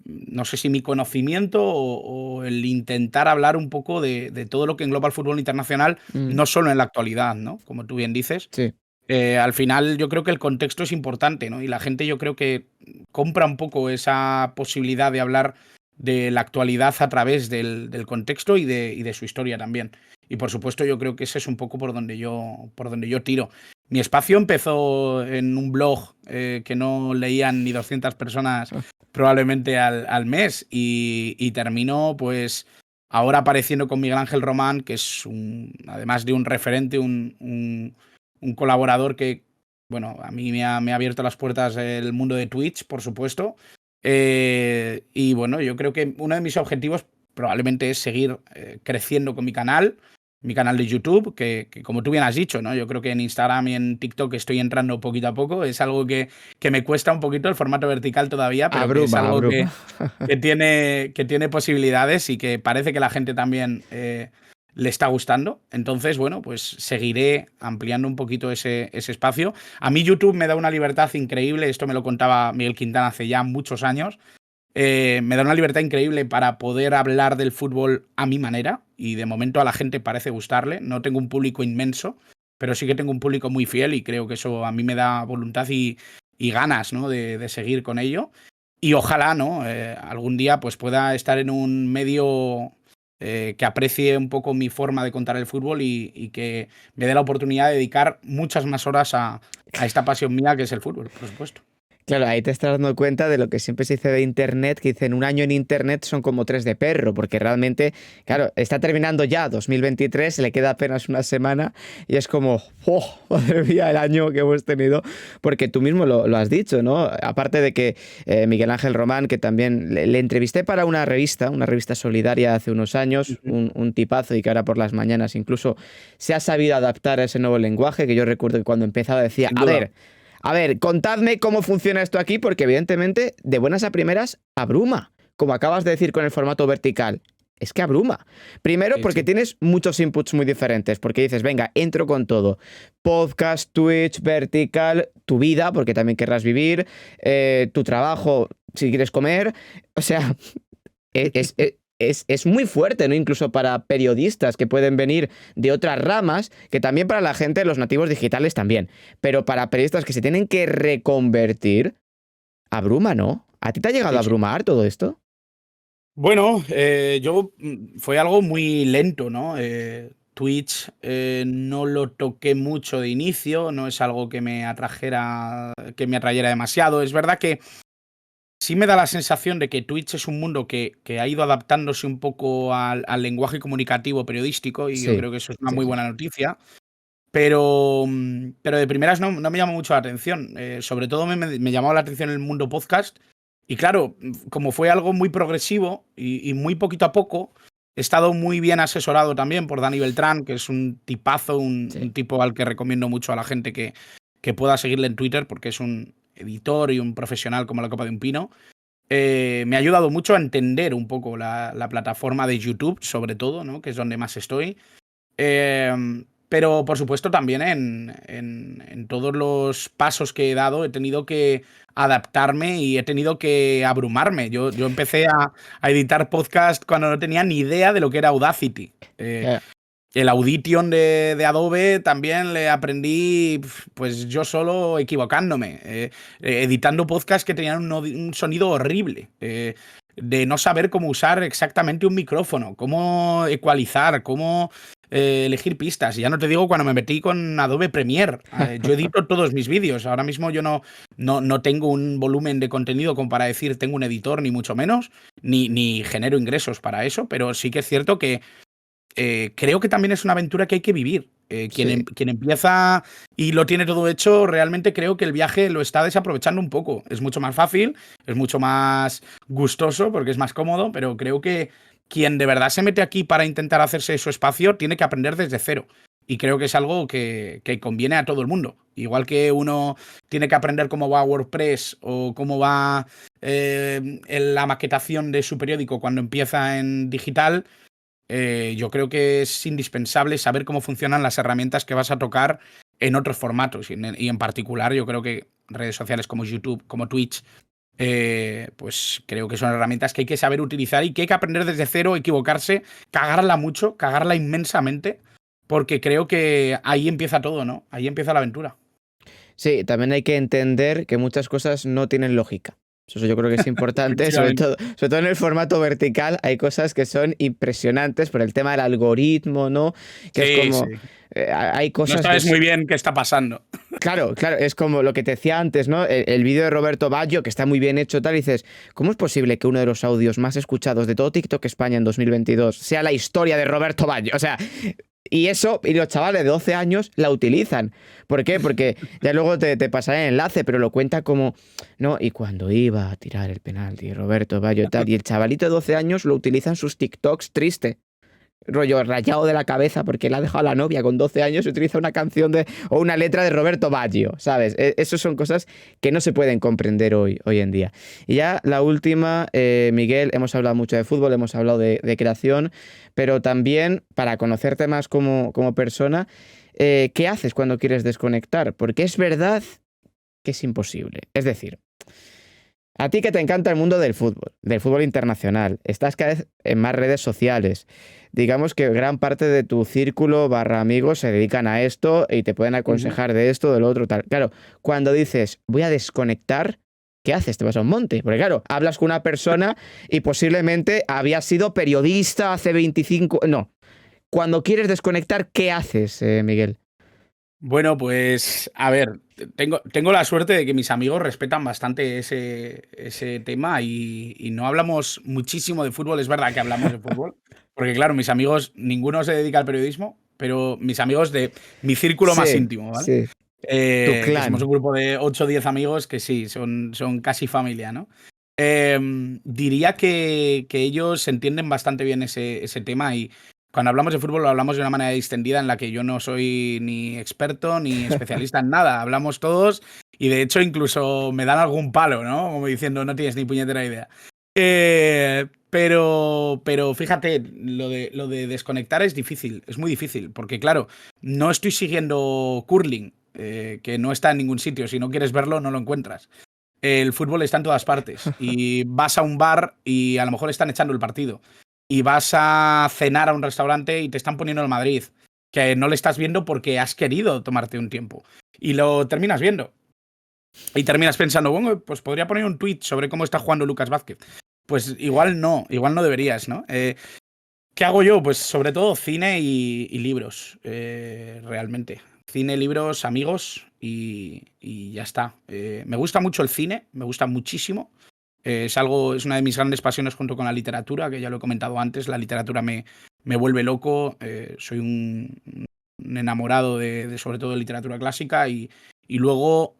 no sé si mi conocimiento o el intentar hablar un poco de todo lo que engloba el fútbol internacional, Mm, no solo en la actualidad, ¿no? Como tú bien dices. sí, Al final yo creo que el contexto es importante, ¿no? Y la gente yo creo que compra un poco esa posibilidad de hablar de la actualidad a través del contexto y de su historia también. Y por supuesto yo creo que ese es un poco por donde yo tiro. Mi espacio empezó en un blog que no leían ni 200 personas ah, probablemente al mes y terminó pues ahora apareciendo con Miguel Ángel Román, que es además de un referente, un colaborador que, bueno, a mí me ha abierto las puertas el mundo de Twitch, por supuesto. Y bueno, yo creo que uno de mis objetivos probablemente es seguir creciendo con mi canal de YouTube, que como tú bien has dicho, ¿no? Yo creo que en Instagram y en TikTok estoy entrando poquito a poco. Es algo que me cuesta un poquito el formato vertical todavía, pero que es abruma, algo abruma. que tiene posibilidades y que parece que la gente también le está gustando. Entonces, bueno, pues seguiré ampliando un poquito ese espacio. A mí YouTube me da una libertad increíble, esto me lo contaba Miguel Quintana hace ya muchos años. Me da una libertad increíble para poder hablar del fútbol a mi manera y de momento a la gente parece gustarle. No tengo un público inmenso, pero sí que tengo un público muy fiel y creo que eso a mí me da voluntad y ganas, ¿no? de seguir con ello. Y ojalá, ¿no? Algún día pues pueda estar en un medio que aprecie un poco mi forma de contar el fútbol y que me dé la oportunidad de dedicar muchas más horas a esta pasión mía que es el fútbol, por supuesto. Claro, ahí te estás dando cuenta de lo que siempre se dice de Internet, que dicen un año en Internet son como tres de perro, porque realmente, claro, está terminando ya 2023, se le queda apenas una semana y es como, ¡oh, madre mía, el año que hemos tenido! Porque tú mismo lo has dicho, ¿no? Aparte de que Miguel Ángel Román, que también le entrevisté para una revista solidaria hace unos años, Ujú. un tipazo y que ahora por las mañanas incluso se ha sabido adaptar a ese nuevo lenguaje, que yo recuerdo que cuando empezaba decía, Sin duda. a ver, contadme cómo funciona esto aquí, porque evidentemente, de buenas a primeras, abruma. Como acabas de decir con el formato vertical. Es que abruma. Primero, Sí, porque sí. tienes muchos inputs muy diferentes. Porque dices, venga, entro con todo. Podcast, Twitch, vertical, tu vida, porque también querrás vivir, tu trabajo, si quieres comer. O sea, es muy fuerte, ¿no? Incluso para periodistas que pueden venir de otras ramas, que también para la gente, los nativos digitales también. Pero para periodistas que se tienen que reconvertir, abruma, ¿no? ¿A ti te ha llegado Sí, a sí. abrumar todo esto? Bueno, fue algo muy lento, ¿no? Twitch no lo toqué mucho de inicio, no es algo que me atrayera demasiado. Es verdad que sí me da la sensación de que Twitch es un mundo que ha ido adaptándose un poco al lenguaje comunicativo periodístico y yo Sí, creo que eso es una sí, muy sí, buena sí. noticia. Pero de primeras no me llamó mucho la atención. Sobre todo me llamó la atención el mundo podcast. Y claro, como fue algo muy progresivo y muy poquito a poco, he estado muy bien asesorado también por Dani Beltrán, que es un tipazo, un Sí. tipo al que recomiendo mucho a la gente que pueda seguirle en Twitter, porque es un editor y un profesional como la copa de un pino. Me ha ayudado mucho a entender un poco la plataforma de YouTube, sobre todo, ¿no? Que es donde más estoy. Pero por supuesto también en todos los pasos que he dado he tenido que adaptarme y he tenido que abrumarme. Yo empecé a editar podcast cuando no tenía ni idea de lo que era Audacity. Ya. el Audition de Adobe también le aprendí pues yo solo equivocándome, editando podcasts que tenían un sonido horrible, de no saber cómo usar exactamente un micrófono, cómo ecualizar, cómo elegir pistas. Y ya no te digo cuando me metí con Adobe Premiere. Yo edito todos mis vídeos. Ahora mismo yo no tengo un volumen de contenido como para decir tengo un editor, ni mucho menos, ni genero ingresos para eso, pero sí que es cierto que creo que también es una aventura que hay que vivir. Sí. Quien empieza y lo tiene todo hecho, realmente creo que el viaje lo está desaprovechando un poco. Es mucho más fácil, es mucho más gustoso porque es más cómodo, pero creo que quien de verdad se mete aquí para intentar hacerse su espacio tiene que aprender desde cero. Y creo que es algo que conviene a todo el mundo. Igual que uno tiene que aprender cómo va WordPress o cómo va la maquetación de su periódico cuando empieza en digital. Yo creo que es indispensable saber cómo funcionan las herramientas que vas a tocar en otros formatos. Y en particular, yo creo que redes sociales como YouTube, como Twitch, pues creo que son herramientas que hay que saber utilizar y que hay que aprender desde cero, equivocarse, cagarla mucho, cagarla inmensamente, porque creo que ahí empieza todo, ¿no? Ahí empieza la aventura. Sí, también hay que entender que muchas cosas no tienen lógica. Eso yo creo que es importante, Efectivamente. sobre todo en el formato vertical hay cosas que son impresionantes por el tema del algoritmo, ¿no? Que es Sí, sí. como, hay No cosas que sabes muy bien qué está pasando. claro, claro, es como lo que te decía antes, ¿no? El vídeo de Roberto Baggio, que está muy bien hecho, tal, y dices, ¿cómo es posible que uno de los audios más escuchados de todo TikTok España en 2022 sea la historia de Roberto Baggio? O sea, y eso, y los chavales de 12 años la utilizan. ¿Por qué? Porque ya luego te pasaré el enlace, pero lo cuenta como, no, y cuando iba a tirar el penalti, Roberto Baggio, tal, y el chavalito de 12 años lo utiliza en sus TikToks triste. Rollo rayado de la cabeza porque le ha dejado a la novia con 12 años y utiliza una canción o una letra de Roberto Baggio, ¿sabes? Esas son cosas que no se pueden comprender hoy en día. Y ya la última, Miguel, hemos hablado mucho de fútbol, hemos hablado de creación, pero también para conocerte más como persona, ¿qué haces cuando quieres desconectar? Porque es verdad que es imposible. Es decir, a ti que te encanta el mundo del fútbol internacional, estás cada vez en más redes sociales. Digamos que gran parte de tu círculo barra amigos se dedican a esto y te pueden Ujú. aconsejar de esto, del otro, tal. Claro, cuando dices voy a desconectar, ¿qué haces? Te vas a un monte. Porque claro, hablas con una persona y posiblemente había sido periodista hace 25... No. Cuando quieres desconectar, ¿qué haces, Miguel? Bueno, pues a ver, tengo la suerte de que mis amigos respetan bastante ese tema y no hablamos muchísimo de fútbol, es verdad que hablamos de fútbol, porque claro, mis amigos, ninguno se dedica al periodismo, pero mis amigos de mi círculo más Sí, íntimo, ¿vale? sí. Tu Que somos un clan. grupo de 8 o 10 amigos que sí, son casi familia, ¿no? Diría que ellos entienden bastante bien ese tema y cuando hablamos de fútbol lo hablamos de una manera distendida en la que yo no soy ni experto ni especialista en nada. Hablamos todos y de hecho incluso me dan algún palo, ¿no? Como diciendo, no tienes ni puñetera idea. Pero fíjate, lo de desconectar es difícil, es muy difícil, porque claro, no estoy siguiendo curling, que no está en ningún sitio. Si no quieres verlo, no lo encuentras. El fútbol está en todas partes y vas a un bar y a lo mejor están echando el partido y vas a cenar a un restaurante y te están poniendo el Madrid, que no le estás viendo porque has querido tomarte un tiempo y lo terminas viendo y terminas pensando, bueno, pues podría poner un tweet sobre cómo está jugando Lucas Vázquez. Pues igual no deberías, ¿no? ¿Qué hago yo? Pues sobre todo cine y libros, realmente. Cine, libros, amigos y ya está. Me gusta mucho el cine, me gusta muchísimo. Es una de mis grandes pasiones junto con la literatura, que ya lo he comentado antes. La literatura me vuelve loco. Soy un enamorado de sobre todo de literatura clásica y luego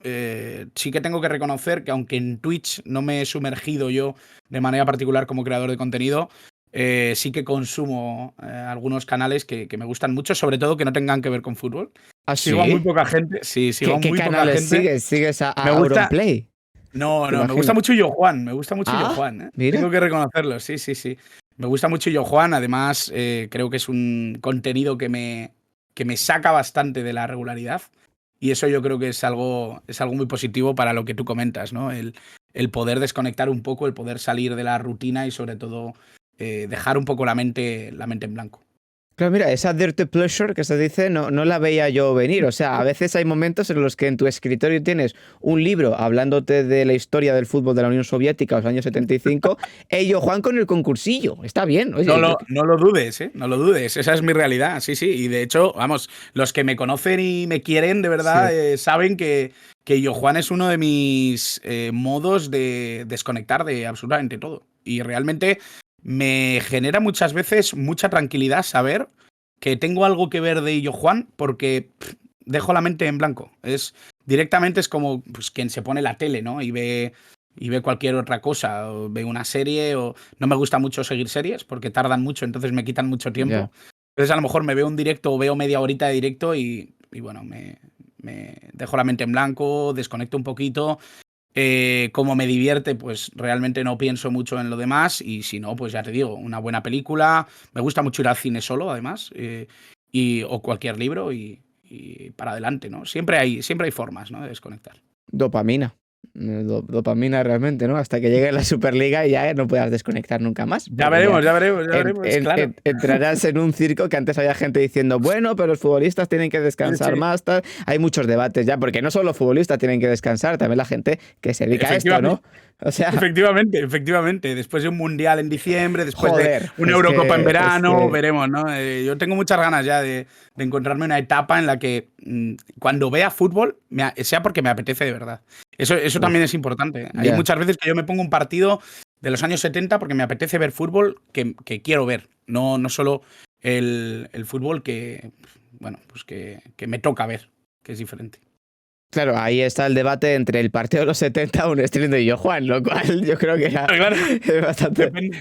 sí que tengo que reconocer que aunque en Twitch no me he sumergido yo de manera particular como creador de contenido, sí que consumo algunos canales que me gustan mucho, sobre todo que no tengan que ver con fútbol. ¿Ah, Sigo a muy sí? poca gente, sí, sigo a ¿Qué muy poca canales gente. sigues? ¿Sigues Me a gusta, Auronplay? no, Te no, me gusta imagino. mucho Yo Juan, me gusta mucho Yo Ah, Juan, ¿eh? mira. Tengo que reconocerlo, sí, sí, sí. Me gusta mucho Yo Juan, además creo que es un contenido que me saca bastante de la regularidad y eso yo creo que es algo muy positivo para lo que tú comentas, ¿no? El poder desconectar un poco, el poder salir de la rutina y sobre todo dejar un poco la mente en blanco. Claro, mira, esa dirty pleasure que se dice no la veía yo venir. O sea, a veces hay momentos en los que en tu escritorio tienes un libro hablándote de la historia del fútbol de la Unión Soviética, los años 75, y yo, Juan, con el concursillo. Está bien, oye, No lo dudes, ¿eh? No lo dudes. Esa es mi realidad, sí, sí. Y de hecho, vamos, los que me conocen y me quieren de verdad sí, saben que Yo Juan es uno de mis modos de desconectar de absolutamente todo. Y realmente me genera muchas veces mucha tranquilidad saber que tengo algo que ver de Yo Juan porque dejo la mente en blanco. Directamente es como pues, quien se pone la tele, ¿no? Y ve cualquier otra cosa, o ve una serie, o no me gusta mucho seguir series porque tardan mucho, entonces me quitan mucho tiempo. ya. Entonces a lo mejor me veo un directo o veo media horita de directo y bueno, me dejo la mente en blanco, desconecto un poquito. Como me divierte, pues realmente no pienso mucho en lo demás y si no, pues ya te digo, una buena película. Me gusta mucho ir al cine solo, además, o cualquier libro y para adelante, ¿no? Siempre hay formas, ¿no? De desconectar. Dopamina. Dopamina realmente, ¿no? Hasta que llegue la Superliga y ya no puedas desconectar nunca más, Ya porque ya veremos, ya veremos, ya veremos, claro. entrarás en un circo que antes había gente diciendo, bueno, pero los futbolistas tienen que Sí, descansar sí. más, tal. Hay muchos debates ya, porque no solo los futbolistas tienen que descansar, también la gente que se dedica a esto, Efectivamente, ¿no? O sea, efectivamente. Después de un mundial en diciembre, después de joder, una Eurocopa en es verano, que, veremos, ¿no? Yo tengo muchas ganas ya de encontrarme una etapa en la que cuando vea fútbol sea porque me apetece de verdad. Eso también uf, es importante. Hay ya. muchas veces que yo me pongo un partido de los años 70 porque me apetece ver fútbol que quiero ver, no solo el fútbol bueno, pues que me toca ver, que es diferente. Claro, ahí está el debate entre el partido de los 70 un stream de Yo Juan, lo cual yo creo que era Claro, es bastante. depende.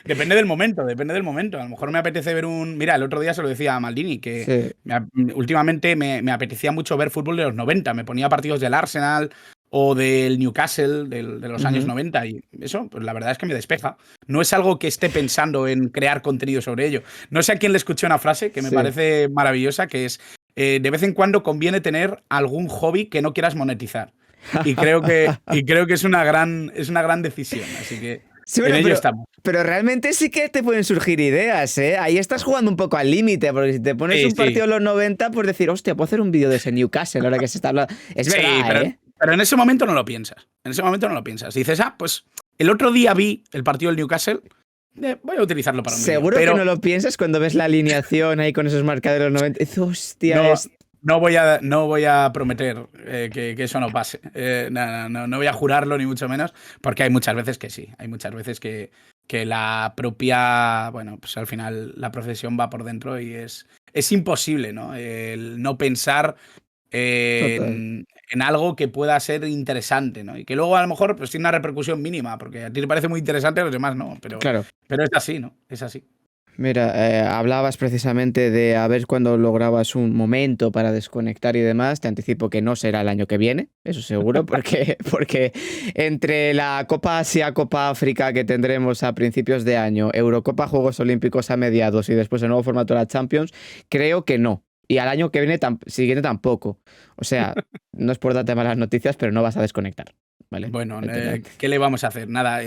Depende del momento, depende del momento. A lo mejor me apetece ver un. Mira, el otro día se lo decía a Maldini, que Sí. últimamente me apetecía mucho ver fútbol de los 90. Me ponía partidos del Arsenal o del Newcastle de los años Ujú. 90. Y eso, pues la verdad es que me despeja. No es algo que esté pensando en crear contenido sobre ello. No sé a quién le escuché una frase que me Sí. parece maravillosa, que es: de vez en cuando conviene tener algún hobby que no quieras monetizar. Y creo que es una gran decisión. Así que Sí, en bueno, ello estamos. pero realmente sí que te pueden surgir ideas, ¿eh? Ahí estás jugando un poco al límite, porque si te pones Sí, un partido sí. en los 90, pues decir, hostia, puedo hacer un vídeo de ese Newcastle ahora que se está hablando. Es Sí, verdad, pero, ¿eh? pero en ese momento no lo piensas. En ese momento no lo piensas. Dices, pues el otro día vi el partido del Newcastle, voy a utilizarlo para un vídeo. Seguro que no Pero lo piensas cuando ves la alineación ahí con esos marcadores de los 90. Y dices, hostia, no, es. no voy a prometer que eso no pase. No voy a jurarlo ni mucho menos, porque hay muchas veces que sí. Hay muchas veces que la propia, bueno, pues al final la profesión va por dentro y es imposible, ¿no? El no pensar Total. en algo que pueda ser interesante, ¿no? Y que luego a lo mejor pues tiene una repercusión mínima, porque a ti te parece muy interesante, a los demás no, Claro. pero es así, ¿no? Es así. Mira, hablabas precisamente de a ver cuándo lograbas un momento para desconectar y demás. Te anticipo que no será el año que viene, eso seguro, porque entre la Copa Asia, Copa África que tendremos a principios de año, Eurocopa, Juegos Olímpicos a mediados y después el nuevo formato de la Champions, creo que no. Y al año que viene siguiente tampoco. O sea, no es por darte malas noticias, pero no vas a desconectar, ¿vale? Bueno, Ahí te quedan. ¿qué le vamos a hacer? Nada,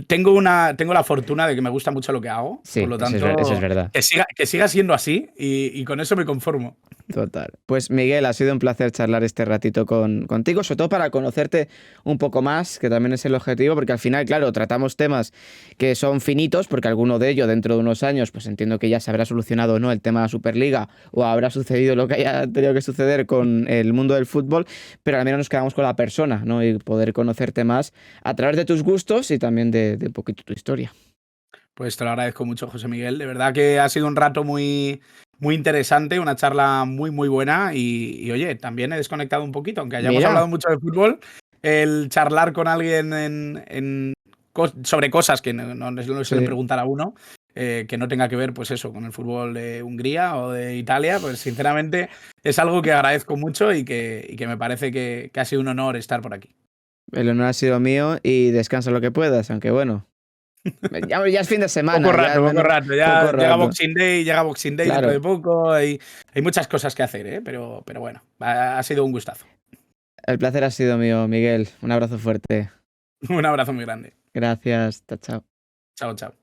tengo la fortuna de que me gusta mucho lo que hago, por Sí, lo eso es tanto, verdad. que siga siendo así y con eso me conformo. Total. Pues Miguel, ha sido un placer charlar este ratito contigo, sobre todo para conocerte un poco más, que también es el objetivo, porque al final, claro, tratamos temas que son finitos, porque alguno de ellos dentro de unos años, pues entiendo que ya se habrá solucionado o no el tema de la Superliga, o habrá sucedido lo que haya tenido que suceder con el mundo del fútbol, pero al menos nos quedamos con la persona, ¿no? Y poder conocerte más a través de tus gustos y también de un poquito tu historia. Pues te lo agradezco mucho, José Miguel. De verdad que ha sido un rato muy, muy interesante, una charla muy, muy buena. Oye, también he desconectado un poquito, aunque hayamos Mira, hablado mucho de fútbol, el charlar con alguien sobre cosas que no le suelen sí. preguntar a uno, que no tenga que ver, pues eso, con el fútbol de Hungría o de Italia, pues sinceramente es algo que agradezco mucho y que me parece que ha sido un honor estar por aquí. El honor ha sido mío y descansa lo que puedas, aunque bueno. Ya es fin de Poco semana, ya al rato, poco menos rato. poco Ya rato. Llega Boxing Day dentro de Claro, poco. Hay muchas cosas que hacer, ¿eh? Pero bueno, ha sido un gustazo. el placer ha sido mío, Miguel. Un abrazo fuerte. Un abrazo muy grande. Gracias, chao, chao. Chao, chao.